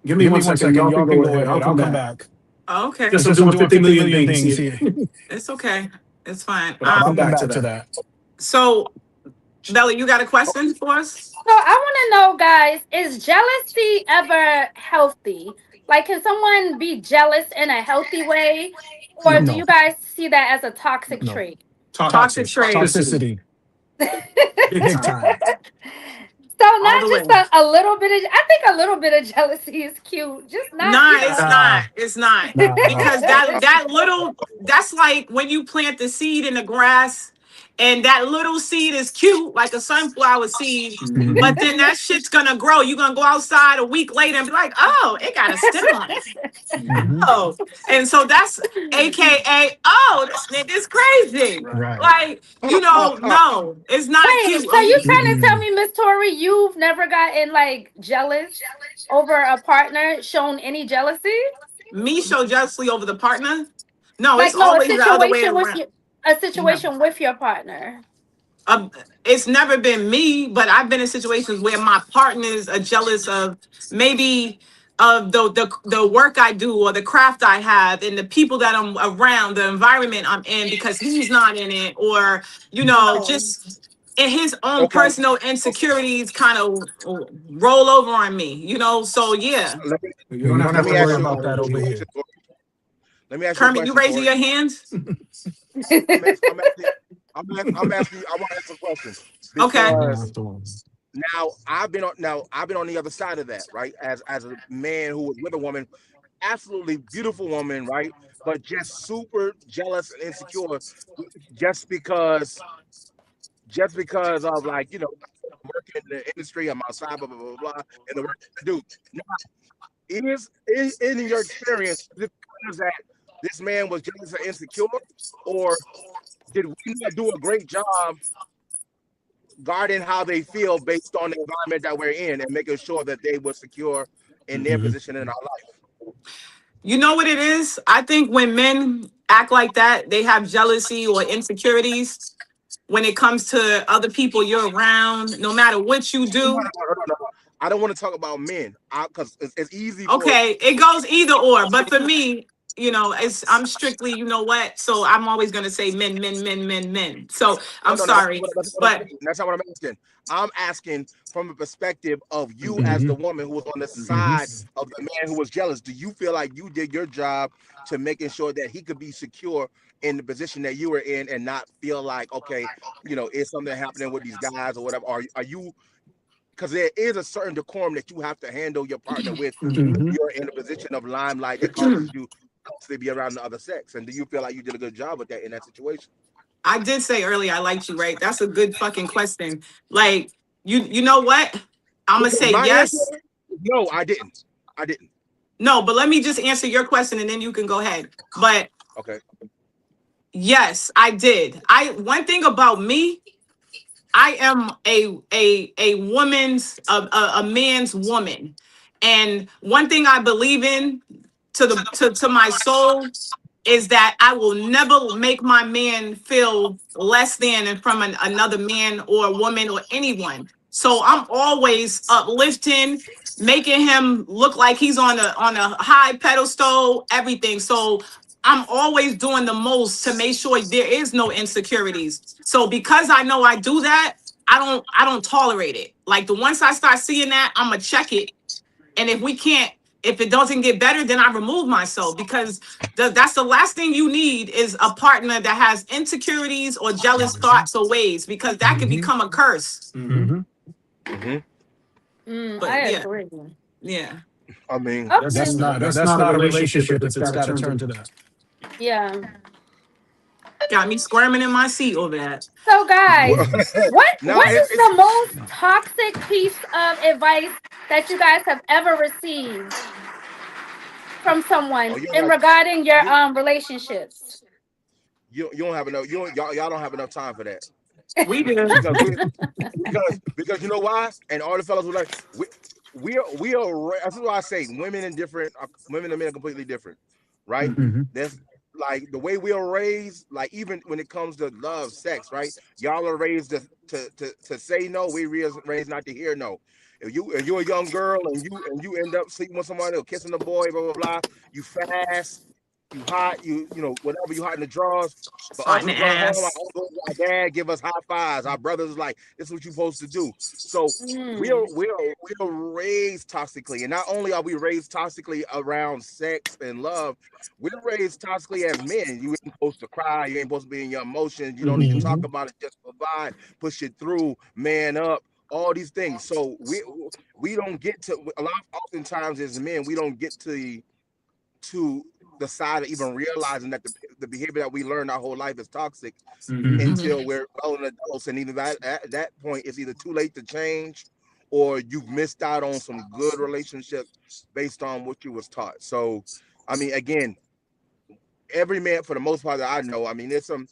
give me 1 second. Y'all can go ahead. I'll come back. Okay. Just I'm doing 50 million things here. It's okay. It's fine. I'll come back to that. So, Bella, you got a question for us? So I want to know, guys, is jealousy ever healthy? Like, can someone be jealous in a healthy way? Or do you guys see that as a toxic trait? Toxic trait. Toxicity. Big time. So not just a little bit of, I think a little bit of jealousy is cute. Just not. It's not. Because that little, that's like when you plant the seed in the grass and that little seed is cute, like a sunflower seed, but then that shit's gonna grow. You're gonna go outside a week later and be like, oh, it got a stem on it. Oh, and so that's AKA, oh, this nigga's crazy. Right. Like, you know, no, it's not cute. So you trying to tell me, Miss Tori, you've never gotten like jealous over a partner, shown any jealousy? Me show jealousy over the partner? No, like, it's always the other way around. A situation with your partner. It's never been me, but I've been in situations where my partners are jealous of maybe of the work I do or the craft I have and the people that I'm around, the environment I'm in, because he's not in it, or you know, just in his own personal insecurities kind of roll over on me, you know. So yeah. You don't have to worry about that over here. Let me ask Kermit, you raising your hands? I'm asking. I want to ask a question. Okay. Now I've been on the other side of that, right? As a man who was with a woman, absolutely beautiful woman, right? But just super jealous and insecure, just because of, like, you know, I'm working in the industry, I'm outside, blah blah blah blah, and the work I do. Now, is in your experience, is that this man was jealous and insecure, or did we not do a great job guarding how they feel based on the environment that we're in and making sure that they were secure in their position in our life? You know what it is? I think when men act like that, they have jealousy or insecurities when it comes to other people you're around, no matter what you do. No. I don't want to talk about men because it's easy. Okay, it goes either or. But for me, you know, I'm strictly, you know what? So I'm always going to say men. So I'm sorry. But that's not what I'm asking. I'm asking from a perspective of you as the woman who was on the side of the man who was jealous. Do you feel like you did your job to making sure that he could be secure in the position that you were in and not feel like, okay, you know, is something happening with these guys or whatever? Are you, because there is a certain decorum that you have to handle your partner with when you're in a position of limelight that causes you to be around the other sex. And do you feel like you did a good job with that in that situation? I did say earlier I liked you, right? That's a good fucking question. Like, you know what? I'm gonna say yes. No, I didn't. No, but let me just answer your question and then you can go ahead. But okay. Yes, I did. One thing about me, I am a woman's a man's woman. And one thing I believe in to my soul is that I will never make my man feel less than in front of another man or a woman or anyone. So I'm always uplifting, making him look like he's on a high pedestal, everything. So I'm always doing the most to make sure there is no insecurities. So because I know I do that, I don't tolerate it. Like the once I start seeing that, I'm gonna check it. And if it doesn't get better, then I remove myself, because that's the last thing you need is a partner that has insecurities or jealous thoughts or ways, because that can become a curse. Mm-hmm. But I yeah, agree. yeah. I mean, Okay. That's not a relationship if it's got to turn to that. Yeah. Got me squirming in my seat over that. So guys, what No, what it's- is the most toxic piece of advice that you guys have ever received from someone Oh, you in got- regarding your relationships? you don't have enough. Y'all don't have enough time for that. We do. Because you know why? And all the fellas were like, we are. That's why I say women and men are completely different, right? Mm-hmm. That's like the way we are raised. Like even when it comes to love, sex, right? Y'all are raised to say no. We raised not to hear no. If you're a young girl and you end up sleeping with somebody or kissing a boy, blah blah blah, you fast, you hot, you know whatever, you hot in the drawers. But Hot us in the we come home, ass. our dad give us high fives. Our brothers is like, this is what you're supposed to do. So we're raised toxically, and not only are we raised toxically around sex and love, we're raised toxically as men. You ain't supposed to cry, you ain't supposed to be in your emotions, you don't need to talk about it, just provide, push it through, man up. All these things. So we don't get to oftentimes as men, we don't get to the side of even realizing that the behavior that we learned our whole life is toxic until we're grown adults, and even at that point it's either too late to change or you've missed out on some good relationships based on what you was taught. So I mean, again, every man for the most part that I know, I mean, there's some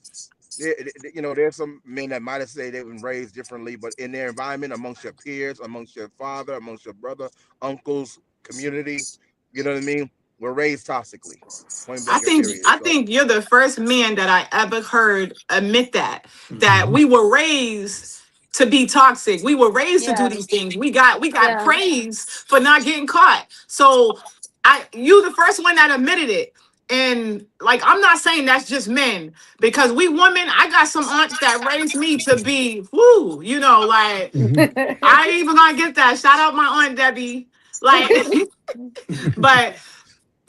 men that might have said they've been raised differently, but in their environment, amongst your peers, amongst your father, amongst your brother, uncles, community, you know what I mean? We're raised toxically. I think you're the first man that I ever heard admit that we were raised to be toxic. We were raised to do these things. We got praised for not getting caught. So you the first one that admitted it. And like, I'm not saying that's just men, because we women, I got some aunts that raised me to be, woo, you know, like, I ain't even gonna get that. Shout out my aunt Debbie. Like, but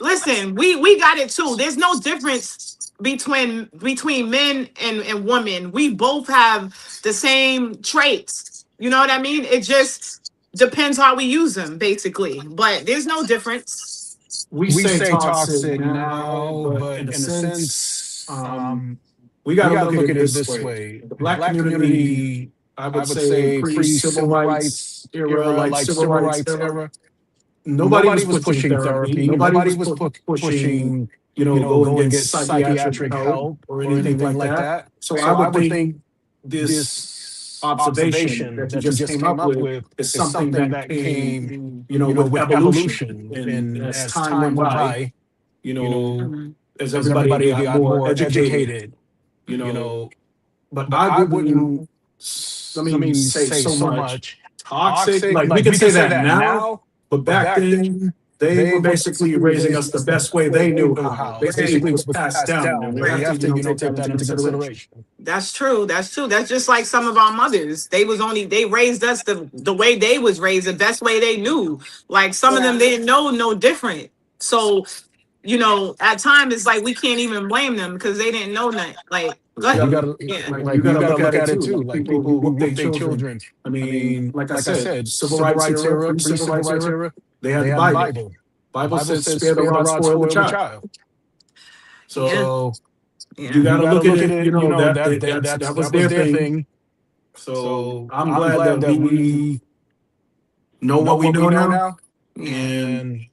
listen, we got it too. There's no difference between men and women. We both have the same traits. You know what I mean? It just depends how we use them, basically. But there's no difference. We say toxic now, but in a sense, we got to look at it this way. The black community, I would say pre-civil rights era, like civil rights era, nobody was pushing therapy. Nobody was pushing, go and get psychiatric help or anything like that. So I would think this observation that you just came up with is something that came, with evolution. And as time went by, as everybody got more educated, but I wouldn't, say so much toxic. Like we can say that now, but back then, they were basically raising us the best way they knew how. Basically, it was passed down. And we have to, take that into consideration. That's true. That's just like some of our mothers. They raised us the way they was raised, the best way they knew. Like some of them, they didn't know no different. So, at times it's like we can't even blame them because they didn't know nothing. Like, go ahead. You gotta look at it too. Like people who whoop their children. I mean, like I said, civil rights era, pre-civil rights era, they had the Bible. Bible says, "Spare the rod, spoil the child." So you gotta look at it. That was their thing. So I'm glad that we know what we know now, and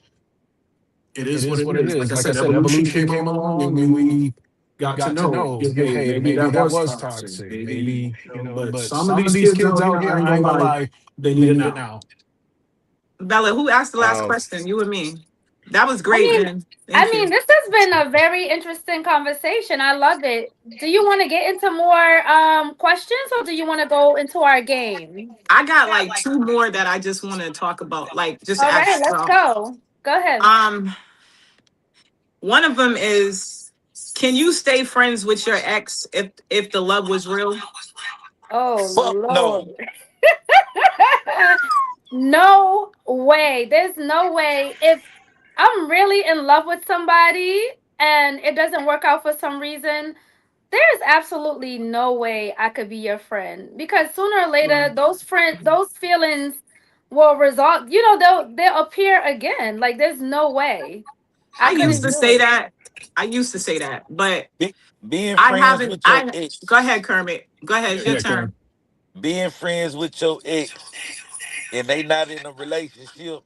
it is what it is. Like I said, evolution came along, and we got to know. Hey, maybe that was toxic. Maybe, but some of these kids out here, I ain't gonna lie, they need it now. Bella, who asked the last Um, question? You or me? That was I great, mean, man. Thank you. this has been a very interesting conversation. I love it. Do you want to get into more questions, or do you want to go into our game? I got like two more that I just want to talk about, like just All right, ask let's about. go. Go ahead. One of them is, can you stay friends with your ex if the love was real? Oh Fuck Lord. no. No way. There's no way. If I'm really in love with somebody and it doesn't work out for some reason, there's absolutely no way I could be your friend, because sooner or later those feelings will result, they'll appear again. Like there's no way. I I used couldn't to do say it. that. I used to say that, but Being I friends haven't. with your I ex, Go ahead, Kermit. Go ahead. It's your Yeah, turn. Karen. being friends with your ex, and they not in a relationship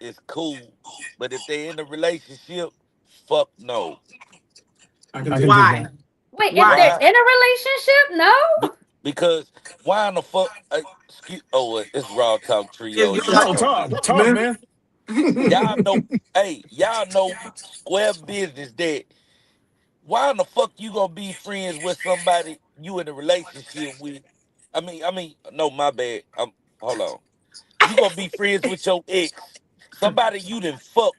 is cool. But if they in a relationship, fuck no. I I can can dig dig Why? that. Wait, if Why? they're Why? in a relationship, no? Because why in the fuck? Excuse. Oh, it's Raw Talk Trio. It's Y'all No, know talk, me. talk, man. man. Y'all know. Hey, y'all know square business that. Why in the fuck you gonna be friends with somebody you in a relationship with? No, my bad. Hold on. You gonna be friends with your ex, somebody you done fuck,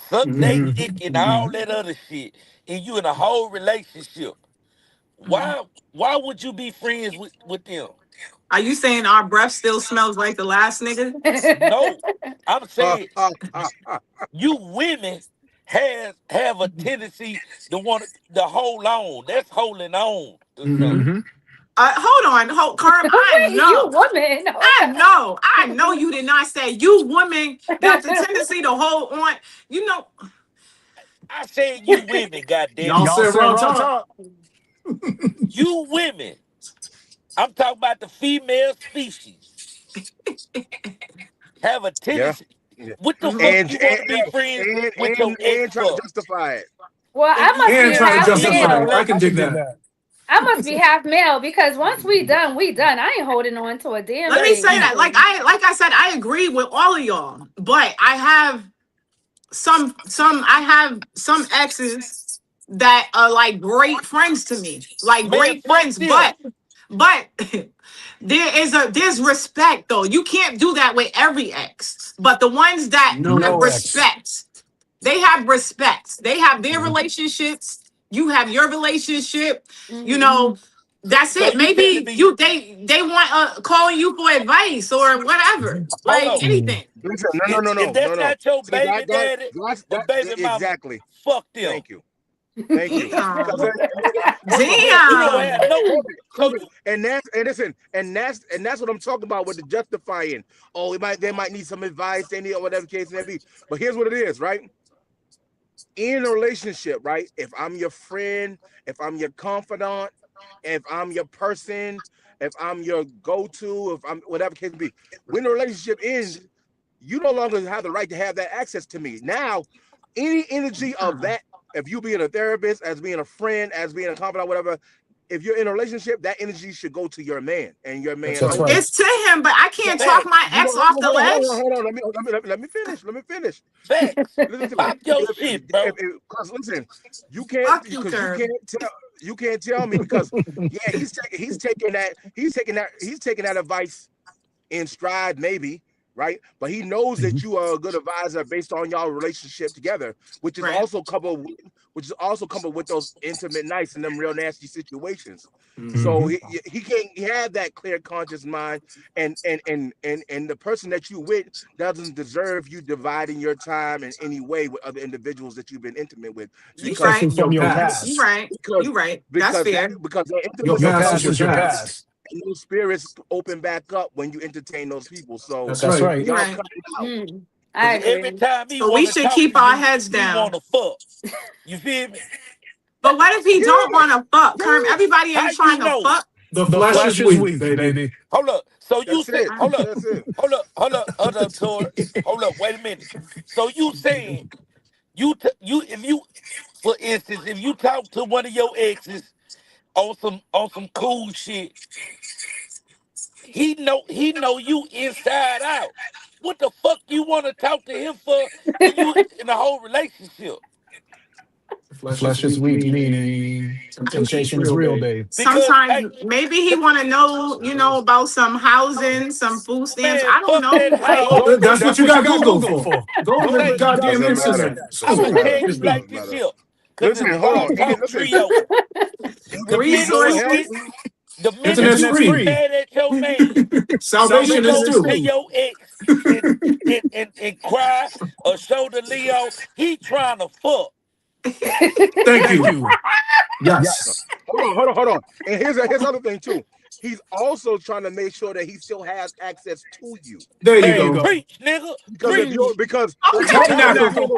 suck they Hmm. dick and all Hmm. that other shit, and you in a whole relationship. Why would you be friends with them? Are you saying our breath still smells like the last nigga? No, I'm uh, saying uh, uh, uh, you women have a tendency to want to hold on. That's holding on to Hmm. something. Mm-hmm. Hold on, Carm. Wait, you woman. Hold I know you did not say you women got the tendency to hold on. You know, I said you women, goddamn Y'all it, Y'all said said raw raw talk. talk. you women. I'm talking about the female species have a yeah. tendency. Yeah. What the mhm. fuck And you want to be friends with your ex and try to for? justify it. Well, If I you must And be still try to half still in a justify it. male. I can I dig can relationship, dig that. that. I must be half male, because once we done, we done. I ain't holding on to a damn Let me thank say thing. that. you. Like I said, I agree with all of y'all, but I have some exes that are like great friends to me, like Man, great fuck friends. them. But there's respect though. You can't do that with every ex, but the ones that have No No X. X. respect, they have respect. They have their Mhm. relationships. You have your relationship. You Mhm. know, that's So it. you telling Maybe me, they want calling you for advice or whatever, hold like on, Mm. anything. Listen, if that's no. not your See baby daddy that's or that baby mama, exactly. fuck them. Thank you. Thank you. Because Damn, You don't damn. have no. So Perfect. you, And that's what I'm talking about with the justifying. Oh, they might need some advice, they need or whatever case may be. But here's what it is, right? In a relationship, right? If I'm your friend, if I'm your confidant, if I'm your person, if I'm your go-to, if I'm whatever case may be, when the relationship ends, you no longer have the right to have that access to me. Now, any energy of that, if you being a therapist, as being a friend, as being a confidant, whatever, if you're in a relationship, that energy should go to your man and your man That's only. right. It's to him, but I can't talk facts, my You ex don't off the ledge. hold on. Let me finish. Let me finish. facts. Listen to me. Pop your shit, bro. Because listen, you can't Fuck you, because Curb. you can't tell me because yeah, he's taking that advice in stride, maybe, right? But he knows that Mhm. you are a good advisor based on y'all relationship together, Right. which is also coupled with those intimate nights and them real nasty situations. So Hmm. he can't have that clear conscious mind, and the person that you with doesn't deserve you dividing your time in any way with other individuals that you've been intimate with, You because right. Especially from your You past. right. because You right. That's because fair. that Your intimacy past Your is past your is your past. past. and those spirits open back up when you entertain those people. So That's That's right. right. You y'all right. cut it out. Mm, I Cause every agree. time he So we want to should talk keep to our you, heads he want down. to fuck. You feel me? But what if he Yeah, don't want to fuck? Curb. yeah. Everybody How ain't you trying to know? fuck. The The flesh is flesh is weak, weak, baby. baby. Hold up. So you That's said, it. hold up, That's it. hold up, Tor. Hold up, wait a minute. So you saying if you, for instance, if you talk to one of your exes on some cool shit, he know you inside out. What the fuck you want to talk to him for when you in the whole relationship? Flesh is weak, meaning temptation is real, babe. Because Sometimes maybe he want to know, about some housing, some food stamps. man, I don't fuck that know. house. That's what you got Google for. Go on the Hey, goddamn Doesn't matter. internet. I'm Doesn't gonna matter. tell you like this Doesn't here. Cause Listen, it's hold Raw on. Talk Listen. Trio. The minute Resources. you get, the minute Internet's you free. get mad at your man, Salvation you is go to too. your ex and cry or show the Leo he trying to fuck. Thank you. Yes. Hold on. And here's other thing too. He's also trying to make sure that he still has access to you. There you Man, go. preach, nigga. Because Tabernacle.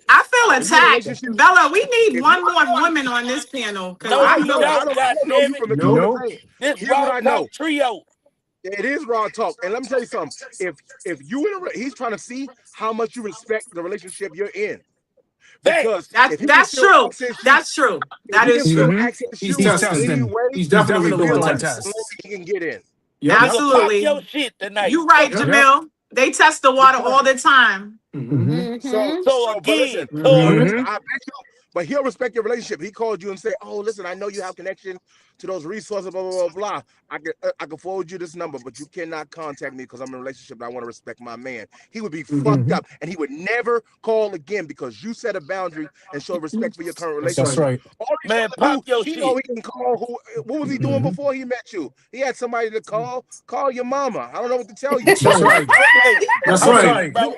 I feel attacked. Bella, we need one more woman on this panel. Cause No, I we feel don't. God damn it. Nope. This Here's what Raw I know. Talk Trio. It is Raw Talk. And let me tell you something. If you he's trying to see how much you respect the relationship you're in. Because that's true. That's true. That is true. He's testing. He's definitely doing a test. He can get in. Yep. Absolutely. Pop your shit tonight. You right, Yep. Jamil. They test the water all the time. Mm-hmm. So again, I bet you, but he'll respect your relationship. He called you and say, "Oh, listen, I know you have connection to those resources, blah blah blah blah. I can forward you this number, but you cannot contact me because I'm in a relationship and I want to respect my man." He would be fucked up, and he would never call again because you set a boundary and show respect for your current relationship. That's right. man, pop your shit. He can call what was he doing before he met you? He had somebody to call your mama. I don't know what to tell you. That's right. That's right. Bro,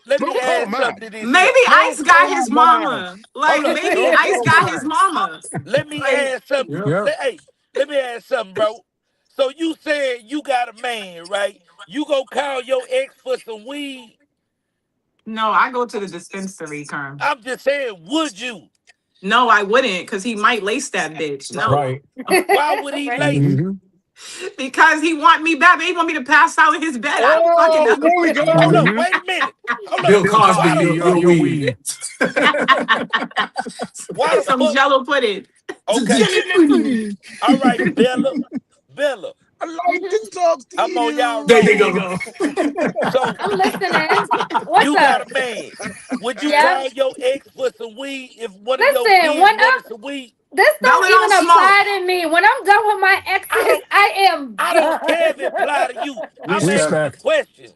let me Don't add call something to this. Maybe Ice got his mama. Like Hold up. maybe Ice got his mama. Let me add something. Yep. Let me add something, bro. So you said you got a man, right? You go call your ex for some weed. No, I go to the dispensary, Kerm. I'm just saying, would you? No, I wouldn't, because he might lace that bitch. No. Right. Why would he like? Mhm. Because he want me back. He want me to pass out in his bed. I don't fucking know. There we go. Hold up, Mhm. wait a minute. Hold Bill up. Cosby, your weed. Why the Some fuck? Jello pudding. Okay. All right, Bella. I like to talk to I'm you. on y'all. There you roll. go. So I'm listening. What's you up? got a man. Would you Yeah. call your ex for some weed if one of your Listen, kids when wanted some weed? This don't Bella even don't apply to me. When I'm done with my exes, I am I don't done. care if it apply to you. I'm asking Respect. a question.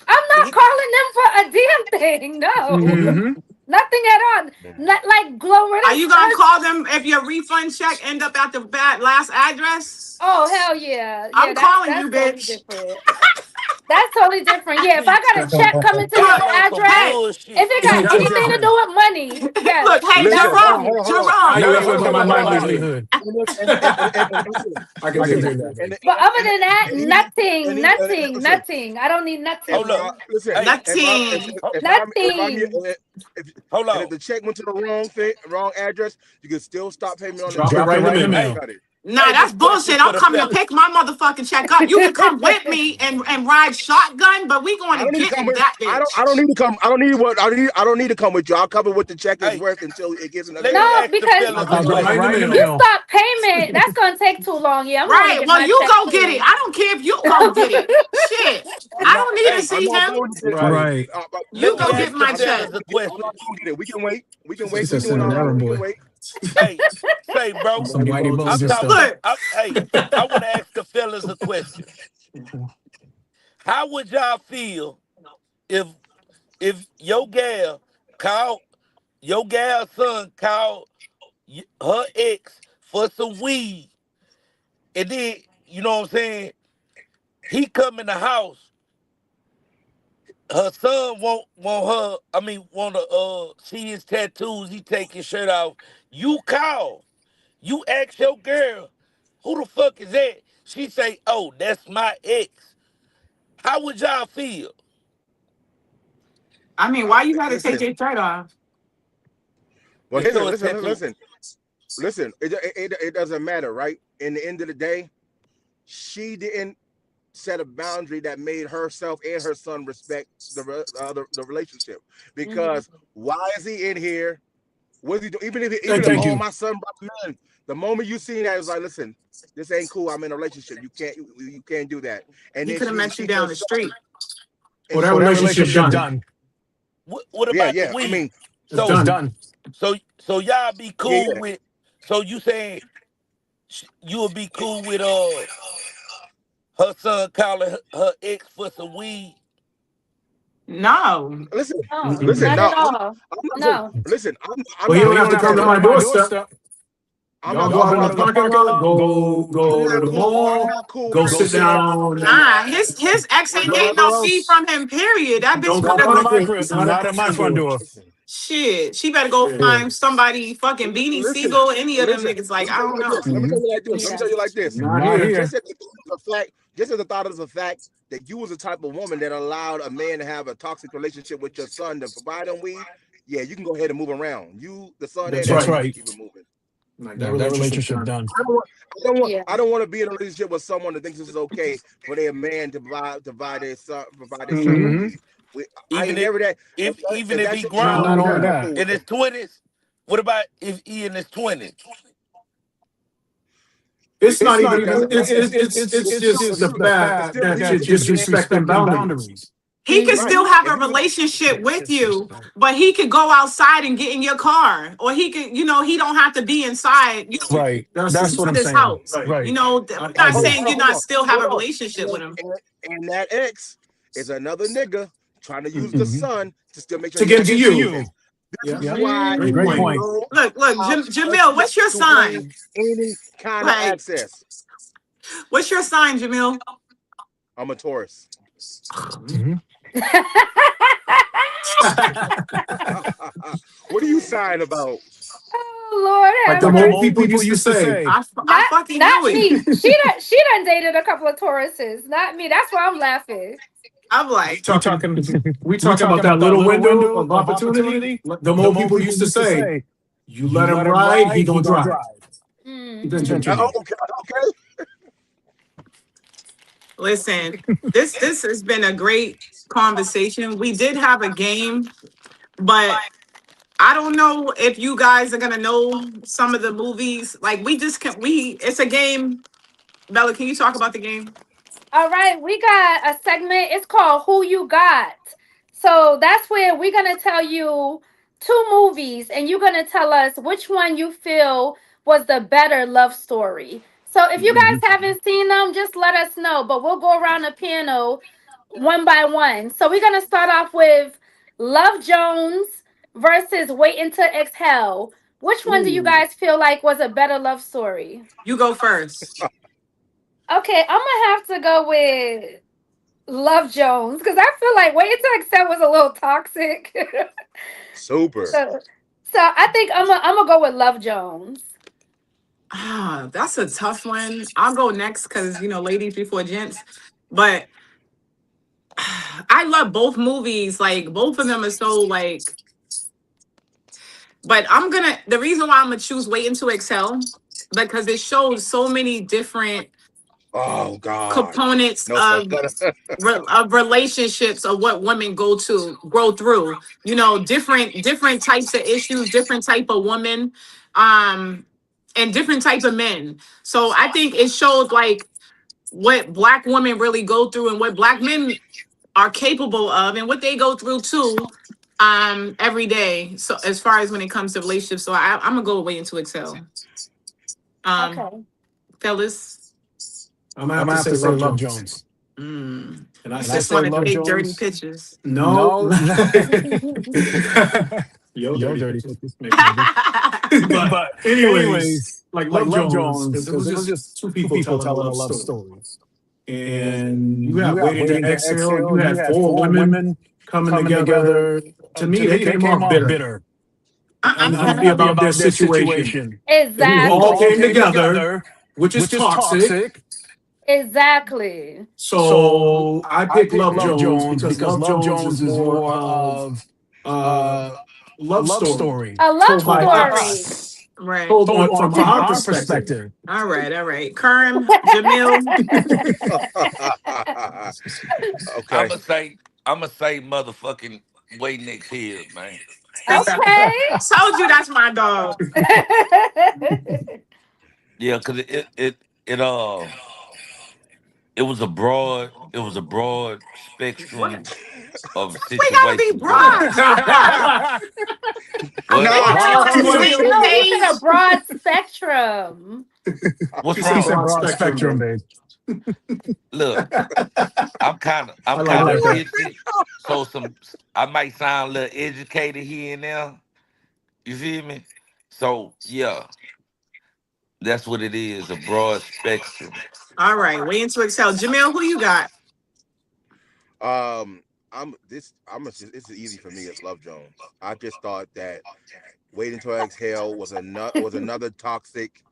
I'm not calling them for a damn thing. No, Mhm. nothing at all. Not like Glorilla. Are you gonna call them if your refund check end up at the last address? Oh hell yeah! I'm calling you, totally bitch. different. That's totally different. Yeah, if I got a check coming to your Y'all on some address, bullshit. if it got That's anything to different. do with money, yes. Look, hey, Listen, Jerome. hold on. Jerome. Now you're Hold affecting my on. livelihood. I can take that. But other than that, and he- nothing, and he- nothing, listen. nothing. I don't need nothing. Hold up. Listen, Hey, Nothing. Hold and on. if the check went to the wrong address, you can still stop payment on the Drop check. it right in the Hey, mail. Got it. Nah, Hey, that's this question bullshit. for I'm the coming to fellas. pick my motherfucking check up. You can come with me and ride shotgun, but we I going to don't need to get come with. that I bitch. don't need to come. I don't need to come with you. I'll cover what the check is Hey. worth until it gets another. Let me No, ask the because- fellas I'll a drop it question. right in the You mail. stop payment. That's gonna take too long. Yeah, I'm gonna Right. get Well, my you check go too. get it. I don't care if you go get it. Shit. I don't need to I'm see not him. going to Right. but You Let go me get ask my the check. fellas a I'm question. not going to get it. We can wait. We can She wait. said We doing send all an right. errand We boy. can wait. Hey, say, bro. Some whitey I'm bones and talking. stuff. Look. I want to ask the fellas a question. How would y'all feel if your gal son called her ex for some weed, and then you know what I'm saying? He come in the house. Her son want to see his tattoos. He take his shirt off. You call. You ask your girl, who the fuck is that? She say, oh, that's my ex. How would y'all feel? I mean, why you gotta Listen. take your shirt off? Well, Just show his listen. It doesn't matter, right? In the end of the day, she didn't set a boundary that made herself and her son respect the relationship. Because why is he in here What is he doing? Even if Thank you. my son brought him in, the moment you seen that, it's like, listen, this ain't cool. I'm in a relationship. You can't do that. And He then could have met you down the street. Well, that relationship done. What about the I weed? mean, It's done. So y'all be cool Yeah. with. So you saying you would be cool with her son calling her ex for some weed? No. listen, No, listen. not No, at all. I'm not No. listen. I'm Well, you don't not have to come to my doorstep. I'm Y'all not go out in going the to parking lot, go to the mall, go sit down. Nah, his ex ain't getting no fee from him, period. That bitch Don't better come to my go. crib. Not at my front door. Shit, she better go find somebody fucking Beanie Siegel, any of them Listen, niggas. Like, I don't know. Let me tell you like this. Let me tell you like this. Not here. Just as a thought of the fact that you was the type of woman that allowed a man to have a toxic relationship with your son to provide him weed, yeah, you can go ahead and move around. You, the son, That's and right. keep it moving. Like, that relationship done. Yeah. I don't want to be in a relationship with someone that thinks this is okay for their man to provide their son Mhm. with weed. I Even ain't if never that. even if that's he your grown child, Not only I'm that. cool with in his it. 20s, what about if he in his 20s? It's not even. It's It's just the fact that you're disrespecting boundaries. He can Mhm. still have If a you- relationship with you, but he could go outside and get in your car, or he could, he don't have to be inside. Right. That's what I'm His saying. house. Right. I'm not I saying you're hold not on, still have a hold on. relationship with him. And that ex is another nigga trying to use the Mhm. son to still make sure To get to you. This is Yeah. why Great you point. don't Look, allow Jamil, what's your to gain sign? any kind of Like, access. what's your sign, Jamil? I'm a Taurus. Mhm. What are you sighing about? Oh Lord, Like have the mercy. old people used to say. I fucking Not knew it. me. She done dated a couple of Tauruses. Not me. That's why I'm laughing. I'm like, We talking about that little window of opportunity. The old people used to say, "You let him ride, he gonna drive." Mhm. Eventually. Okay. listen, this has been a great conversation. We did have a game, but I don't know if you guys are gonna know some of the movies. Like, we just can it's a game. Bella, can you talk about the game? All right, we got a segment. It's called Who You Got. So that's where we're going to tell you two movies and you're going to tell us which one you feel was the better love story. So if you guys haven't seen them, just let us know. But we'll go around the panel one by one. So we're going to start off with Love Jones versus Waiting to Exhale. Which one do you guys feel like was a better love story? You go first. Okay, I'm gonna have to go with Love Jones because I feel like Waiting to Exhale was a little toxic. Super. so I think I'm gonna go with Love Jones. That's a tough one. I'll go next because ladies before gents. But I love both movies. Like, both of them are so like. But the reason why I'm gonna choose Waiting to Excel, because it shows so many different Oh God. components No, of relationships, of what women grow through. Different types of issues, different type of women, and different type of men. So I think it shows like what Black women really go through and what Black men are capable of and what they go through too, every day. So as far as when it comes to relationships, so I'm gonna go Waiting to Excel. Okay. Fellas. I'm gonna have to say Love Jones. And I just say wanted to Love make Jones. dirty pictures. No. Yo, dirty. But anyways, like Love Jones, because it was just two people telling a love story. And you have Waiting to Exhale. You had four women coming together. To me, they came off bitter. Unhappy about their situation. Exactly. They all came together, which is toxic. Exactly. So I pick Love Jones because Love Jones is more of love story. A love By story. us. Right. Told from our perspective. All right. Kerm, Jamil. Okay. I'ma say motherfucking Waiting Next Hill, man. Okay. Told you that's my dog. Yeah, because it was a broad spectrum of We gotta be situations going on. broad. What? No, We Broad, got too you a much. sweet No, he said a page. broad spectrum. What's She said wrong? broad spectrum, babe. Look, I'm kind I of like that. tipsy, so I might sound a little educated here and there. You feel me? So yeah, that's what it is, a broad spectrum. All right, waiting to excel. Jamil, who you got? This is easy for me. It's Love Jones. I just thought that Waiting to Exhale was another toxic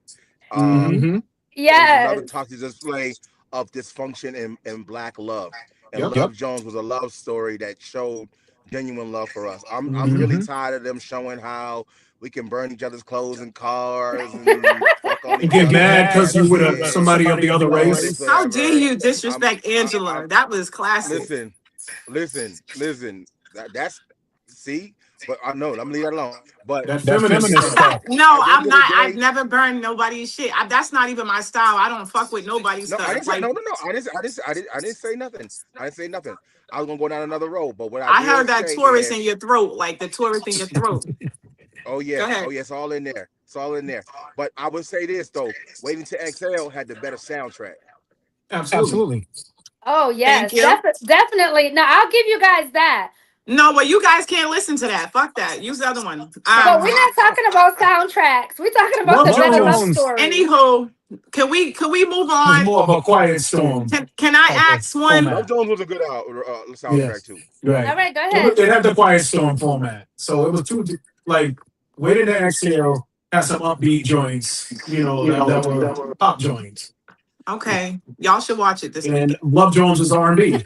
Mm-hmm. it was Yes. another toxic display of dysfunction in black love. And Yep. Love Jones was a love story that showed genuine love for us. I'm Mm-hmm. really tired of them showing how we can burn each other's clothes in cars and fuck on You each get other. mad because you with Yeah. somebody of the other All race. this, How dare whatever. you disrespect Angela? That was classic. Listen. That's see, but I know. I'm gonna leave that alone. But That feminist stuff. No, At the I'm end of not. the I've day- never burned nobody's shit. That's not even my style. I don't fuck with nobody's No, stuff. I didn't say Like, no. I didn't say nothing. I didn't say nothing. I was gonna go down another road, but what I will heard that say Taurus is- in your throat, like the Taurus in your throat. Oh yeah, Go ahead. oh yeah, it's all in there. It's all in there. But I would say this though: Waiting to Exhale had the better soundtrack. Absolutely. Oh yes, Thank you. definitely. Now I'll give you guys that. No, but you guys can't listen to that. Fuck that. Use the other one. But we're not talking about soundtracks. We're talking about Love the better love Jones. story. Anywho, can we move It's on? more of a quiet storm. Can I ask one? format. Love Jones was a good soundtrack Yes. too. Right. All right, go ahead. It had the quiet storm format. So it was two, like, Waiting to Exhale had some upbeat joints, that were pop joints. Okay, y'all should watch it this week. And Love Jones was R&B.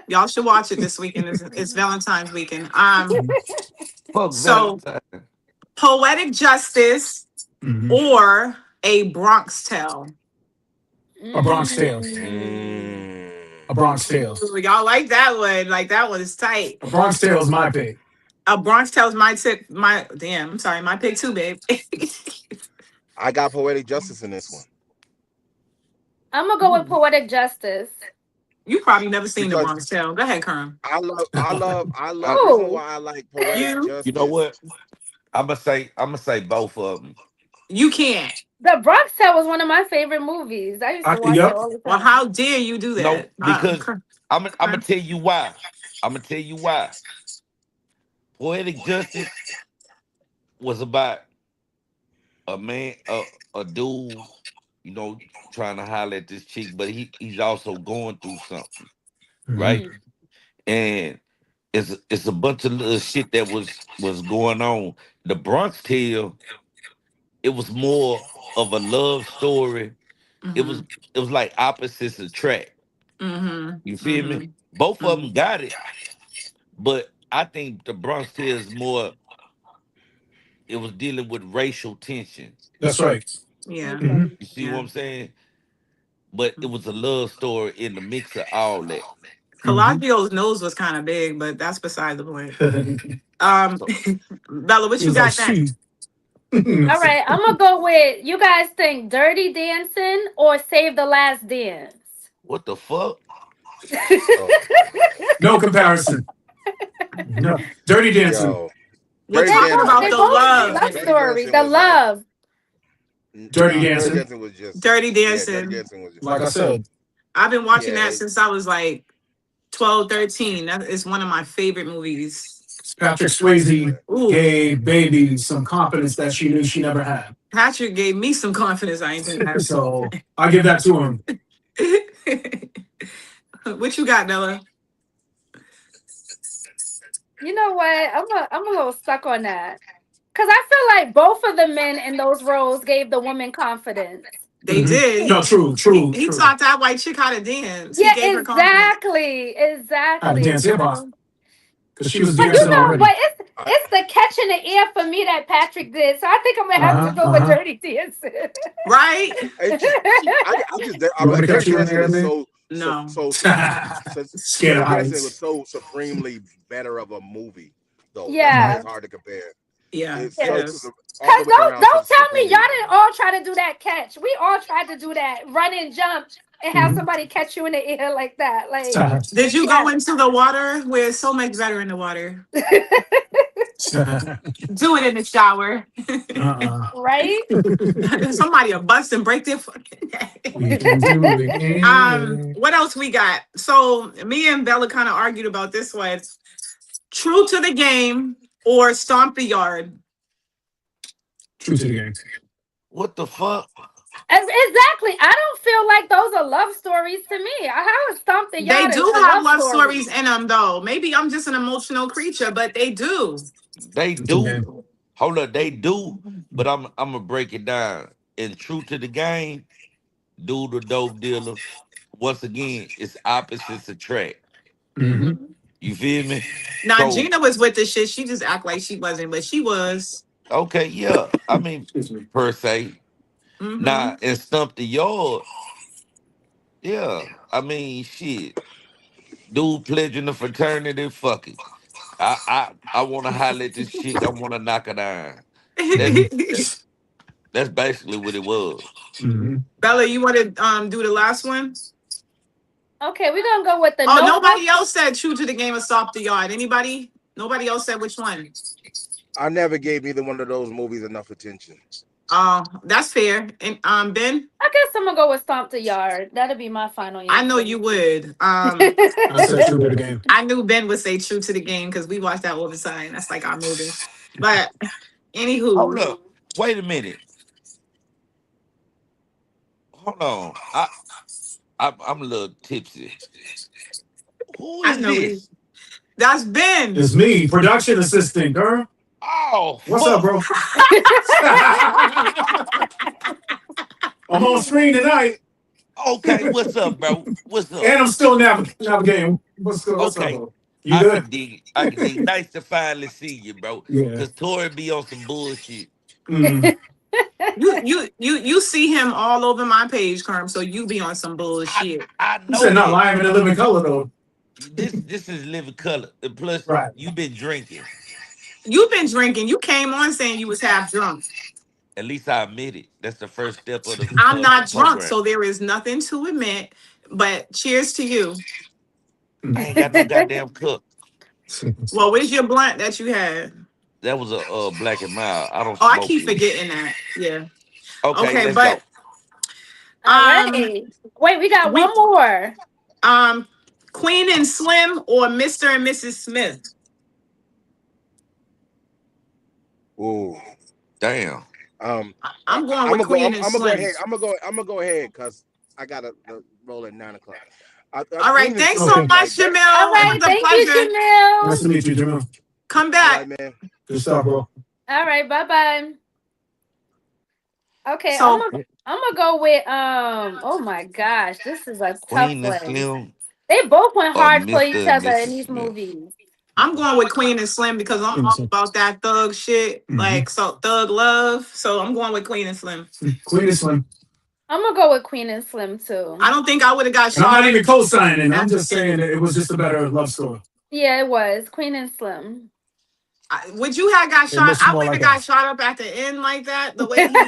Y'all should watch it this weekend. It's Valentine's weekend. Fuck So- Valentine. Poetic Justice Mhm. or A Bronx Tale. A Bronx Tale. A Bronx Tale. Ooh, y'all like that one? Like that one is tight. A Bronx Tale is my pick. A Bronx Tale's my tip. My pick too, babe. I got Poetic Justice in this one. I'm gonna go with Poetic Justice. You probably never seen the Because- Bronx Tale. Go ahead, Kern. I love. Oh. Reason why I like Poetic You- Justice. You know what? I'm gonna say both of them. You can't. The Bronx Tale was one of my favorite movies. I used to watch Yep. it all the time. Well, how dare you do that? No, because Kern. I'm gonna tell you why. Poetic Justice was about a man, a dude, trying to holler at this chick, but he's also going through something, right? And it's a bunch of little shit that was going on. The Bronx Tale, it was more of a love story. It was like opposites attract. You feel me? Both of them got it, but I think the Bronx Tale is more. It was dealing with racial tension. That's right. Yeah. Mhm. You see Yeah. what I'm saying? But it was a love story in the mix of all that. Colagio's nose was kind of big, but that's beside the point. Bella, what you got next? All right, I'm gonna go with. You guys think Dirty Dancing or Save the Last Dance? What the fuck? No comparison. No. Dirty Dancing. Yo, We're Dirty talking Dancing. about They the both love. love Dirty story, Dancing the was like- love. Dirty Dancing. Dirty Dancing was just. Dirty Yeah, Dancing. Dirty Dancing was just. Like I said, I've been watching Yeah. that since I was like 12, 13. That is one of my favorite movies. Patrick Swayze Ooh, gave Baby some confidence that she knew she never had. Patrick gave me some confidence. I ain't think that. So I give that to him. What you got, Bella? You know what? I'm a little stuck on that. Cause I feel like both of the men in those roles gave the woman confidence. They Mhm. did. No, true. He taught that white chick how to dance. He Yeah, gave her confidence. exactly. dance hip hop. Because she was But dancing already. but it's the catch in the ear for me that Patrick did. So I think I'm gonna have to go with Dirty Dancing. Right? It's just, I You want me like to catch Dirty you in Dancing there, is man? No. so Scared of Dirty Dancing heights. was so supremely better of a movie. though. That's why Yeah. it's hard to compare. Yeah, It's it so is. off Cause of the ground to don't the tell me supermoon. y'all didn't all try to do that catch. We all tried to do that run and jump and have Mhm. somebody catch you in the air like that. Like, Did you yeah. go into the water? Where it's so much better in the water. Do it in the shower. Right? Somebody will bust and break their fucking We neck. can do it again. What else we got? So me and Bella kind of argued about this one. True to the game or stomp the yard. True to the game. What the fuck? Exactly. I don't feel like those are love stories to me. How is Stomp the They Yard do a have love story? stories in them, though. Maybe I'm just an emotional creature, but they do. They True to the do. game. Hold up, they do. But I'm gonna break it down. In True to the Game, dude the dope dealer. Once again, it's opposites attract. hmm You feel me? Now So Gina was with this shit. She just act like she wasn't, but she was. okay, yeah. I mean, Excuse me. per se. Mm-hmm. Now in Stump the Yard, yeah. I mean, shit. Dude pledging the fraternity, fuck it. I want to highlight this shit. I want to knock it down. That's basically what it was. hmm Bella, you want to do the last one? Okay, we're gonna go with the Oh, Notebook. nobody else said true to the game or stomp the yard. Anybody? Nobody else said which one. I never gave either one of those movies enough attention. That's fair. And Ben, I guess I'm gonna go with Stomp the Yard. That'll be my final answer. I know you would. I said true to the game. I knew Ben would say true to the game because we watch that all the time. That's like our movie. But anywho, Hold up. Wait a minute. Hold on. I'm a little tipsy. Who I is know this? that's Ben. It's me, production assistant, girl. Oh, What's fuck. up, bro? I'm on screen tonight, Okay, what's up, bro? What's up? and I'm still navigating. What's up, Okay. bro? You I good? can dig it. I can dig it. Nice to finally see you, bro. Yeah. Cause Tori be on some bullshit. Mm. You see him all over my page, Carm. So you be on some bullshit. I You know said not that. live in the living color though. This is living color. And plus, Right. you been drinking. You've been drinking. You came on saying you was half drunk. At least I admit it. That's the first step of the I'm not the drunk, program. so there is nothing to admit. But cheers to you. I ain't got no goddamn cup. Well, where's your blunt that you had? That was a Black and Mild. I don't Oh, I smoke keep weed. forgetting that. Yeah. Okay, Okay, let's but go. All right. Wait, we got one more. Queen and Slim or Mr. and Mrs. Smith? Ooh. Damn. I'm going with Queen and I'm Slim. gonna go ahead because I gotta roll at 9 o'clock. All right, thanks so Okay. much, Jamil. All right, It was a thank pleasure. you, Jamil. Nice to meet you, Jamil. Come All back. right, man. Good stuff, bro. All right, bye-bye. Okay, So- I'm gonna go with oh my gosh, this is a tough Queen and one. Slim. They both went or hard for Mr. each and other Mrs. in these Smith. movies. I'm going with Queen and Slim because I'm all about that thug shit, like so thug love. So I'm going with Queen and Slim. Queen and Slim. I'm gonna go with Queen and Slim too. I don't think I would have got And I'm shot. not even co-signing. I'm just saying that it was just a better love story. Yeah, it was Queen and Slim. Would you have got It shot? looks I more wouldn't like have got us. shot up at the end like that. The way he,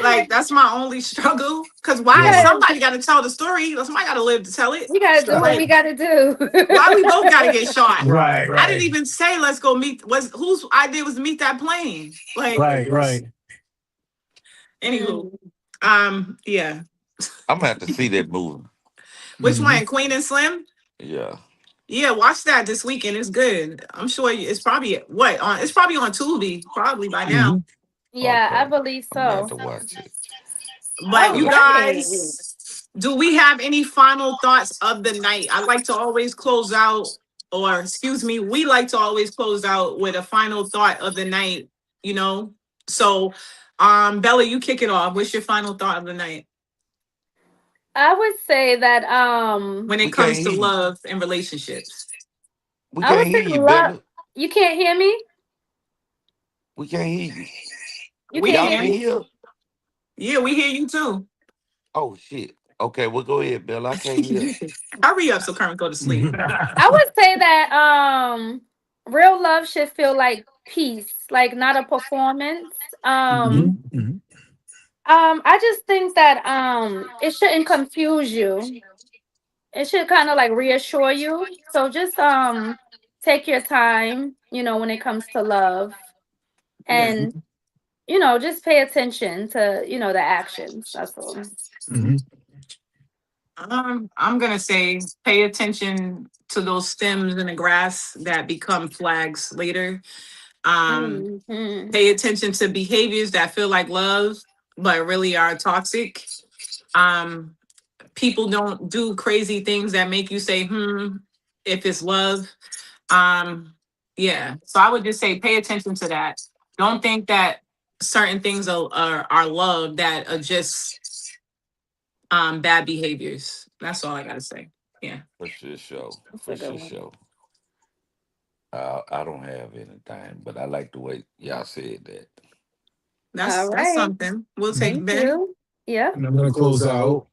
like, that's my only struggle. Because why Yeah. somebody got to tell the story? Somebody got to live to tell it. We gotta do what we gotta do. Why we both got to get shot? Right, I didn't even say let's go meet. Whose idea was to meet that plane? Like, Right. Anywho, yeah. I'm gonna have to see that movie. Which one? Queen and Slim? Yeah. Yeah, watch that this weekend. It's good. I'm sure it's probably it's probably on Tubi probably by now. Yeah, Okay. I believe I'm gonna have so. to watch it. But you Alright. guys, do we have any final thoughts of the night? I like to always close out, or excuse me, we like to always close out with a final thought of the night, you know? So, Bella, you kick it off. What's your final thought of the night I would say that when We it comes can't to hear you. love and relationships? We I can't would hear say you, love. Bella. You can't hear me? We can't hear you. You We can't Y'all hear can me? hear? Yeah, we hear you too. Oh shit. Okay, well go ahead, Bella. I can't hear. Hurry up so Kermit go to sleep. I would say that real love should feel like peace, like not a performance. I just think that it shouldn't confuse you. It should kind of like reassure you. So just take your time, when it comes to love, Yeah. and just pay attention to, the actions. That's all. I'm gonna say pay attention to those stems in the grass that become flags later. Mhm. Pay attention to behaviors that feel like love but really are toxic. Um, People don't do crazy things that make you say, if it's love. Yeah. So I would just say pay attention to that. Don't think that certain things are love that are just bad behaviors. That's all I gotta say. Yeah. For sure. That's For a good one. sure. I don't have anything, but I like the way y'all said that. All That's right. something. We'll take Thank Ben. you. Yeah. And I'm gonna close out.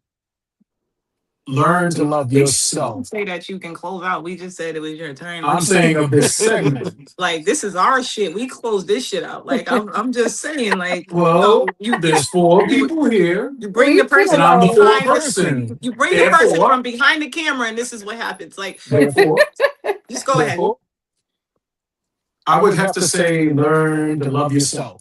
Learn to love Didn't yourself. say that you can close out. We just said it was your turn. I'm saying of this segment. Like this is our shit. We close this shit out. Like I'm just saying. Like Well, you there's 4 people here, you bring We the person and I'm the from 4th behind person. you bring the person Therefore, from behind the camera, and this is what happens. Like therefore, just go ahead. therefore, I would have to say learn to love yourself.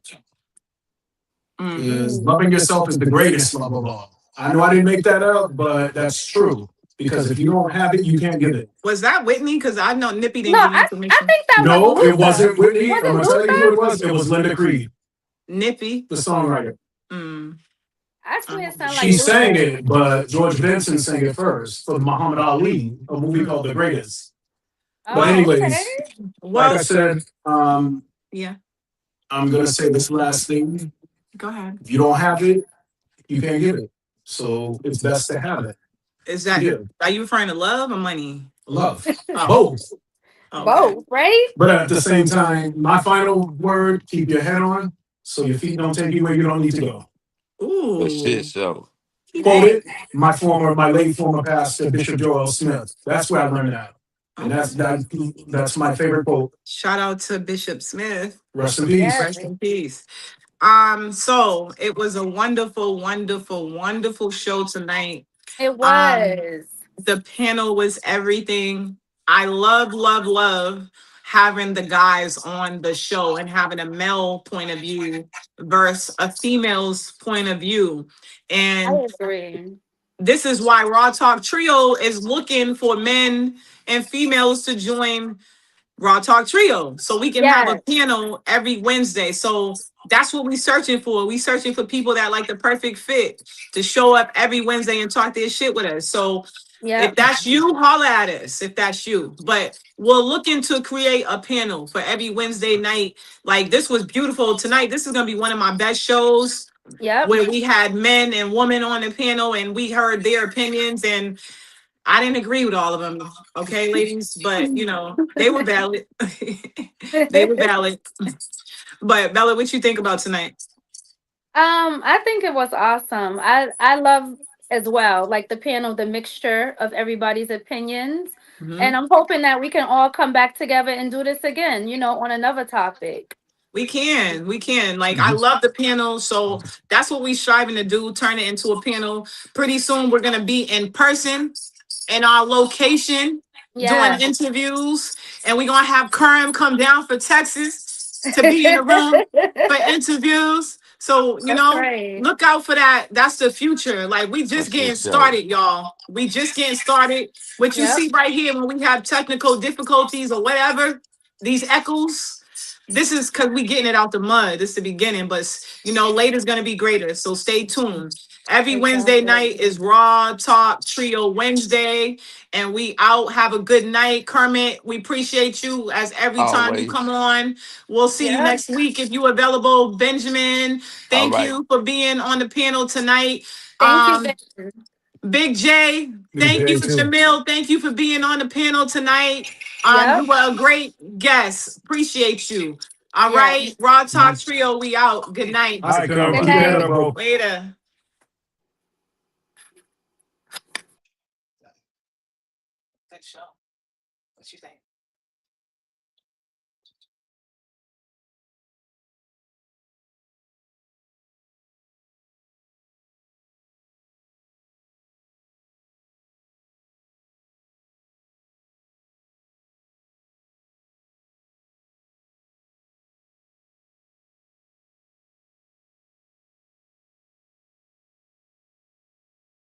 Because loving yourself is the greatest love of all. I know I didn't make that up, but that's true. Because if you don't have it, you can't give it. Was that Whitney? Because I know Nippy didn't No, give you I information. think that No, was it Luther. wasn't Whitney. Was I'm it gonna tell you Luther? who it was. It was Linda Creed, Nippy. the songwriter. I swear it sounded like She Luther. sang it, but George Benson sang it first for Muhammad Ali, a movie called The Greatest. Oh, But anyways, okay. like I said, Yeah. I'm gonna say this last thing. Go ahead. If you don't have it, you can't give it. So it's best to have it. Is that Yeah. are you referring to love or money? Love. Oh, Both. okay. Both, right? But at the same time, my final word, keep your head on so your feet don't take you where you don't need to go. Ooh. For sure. Quoted my late former pastor, Bishop Joel Smith. That's where I learned that. And that's my favorite quote. Shout out to Bishop Smith. Rest in peace. Yes. Rest in peace. So it was a wonderful, wonderful, wonderful show tonight. It was. The panel was everything. I love having the guys on the show and having a male point of view versus a female's point of view. I And agree. this is why Raw Talk Trio is looking for men and females to join Raw Talk Trio so we can have a panel every Wednesday. So that's what we're searching for. We searching for people that like the perfect fit to show up every Wednesday and talk their shit with us. So Yeah. if that's you, holla at us if that's you. But we're looking to create a panel for every Wednesday night. Like this was beautiful tonight. This is gonna be one of my best shows Yep. where we had men and women on the panel and we heard their opinions, and I didn't agree with all of them, okay, ladies, but they were valid. They were valid. But Bella, what you think about tonight? I think it was awesome. I love as well, like the panel, the mixture of everybody's opinions. And I'm hoping that we can all come back together and do this again, on another topic. We can. Like, I love the panel. So that's what we're striving to do, turn it into a panel. Pretty soon we're going to be in person in our location doing interviews. And we're going to have Kerm come down for Texas to be in the room for interviews. So, look out for that. That's the future. Like, we just getting started, y'all. We just getting started. What you see right here when we have technical difficulties or whatever, these echoes, this is because we getting it out the mud. This is the beginning, but later's gonna be greater. So stay tuned. Every Wednesday night is Raw Talk Trio Wednesday, and we out. Have a good night, Kermit. We appreciate you as every time you come on. We'll see you next week if you available. Benjamin, thank you for being on the panel tonight. Thank you. Big J, thank you. Jamil, thank you for being on the panel tonight. You were a great guest. Appreciate you. All right, Raw Talk Trio, we out. Good night. All right, Good night. Later. Good show. What you think?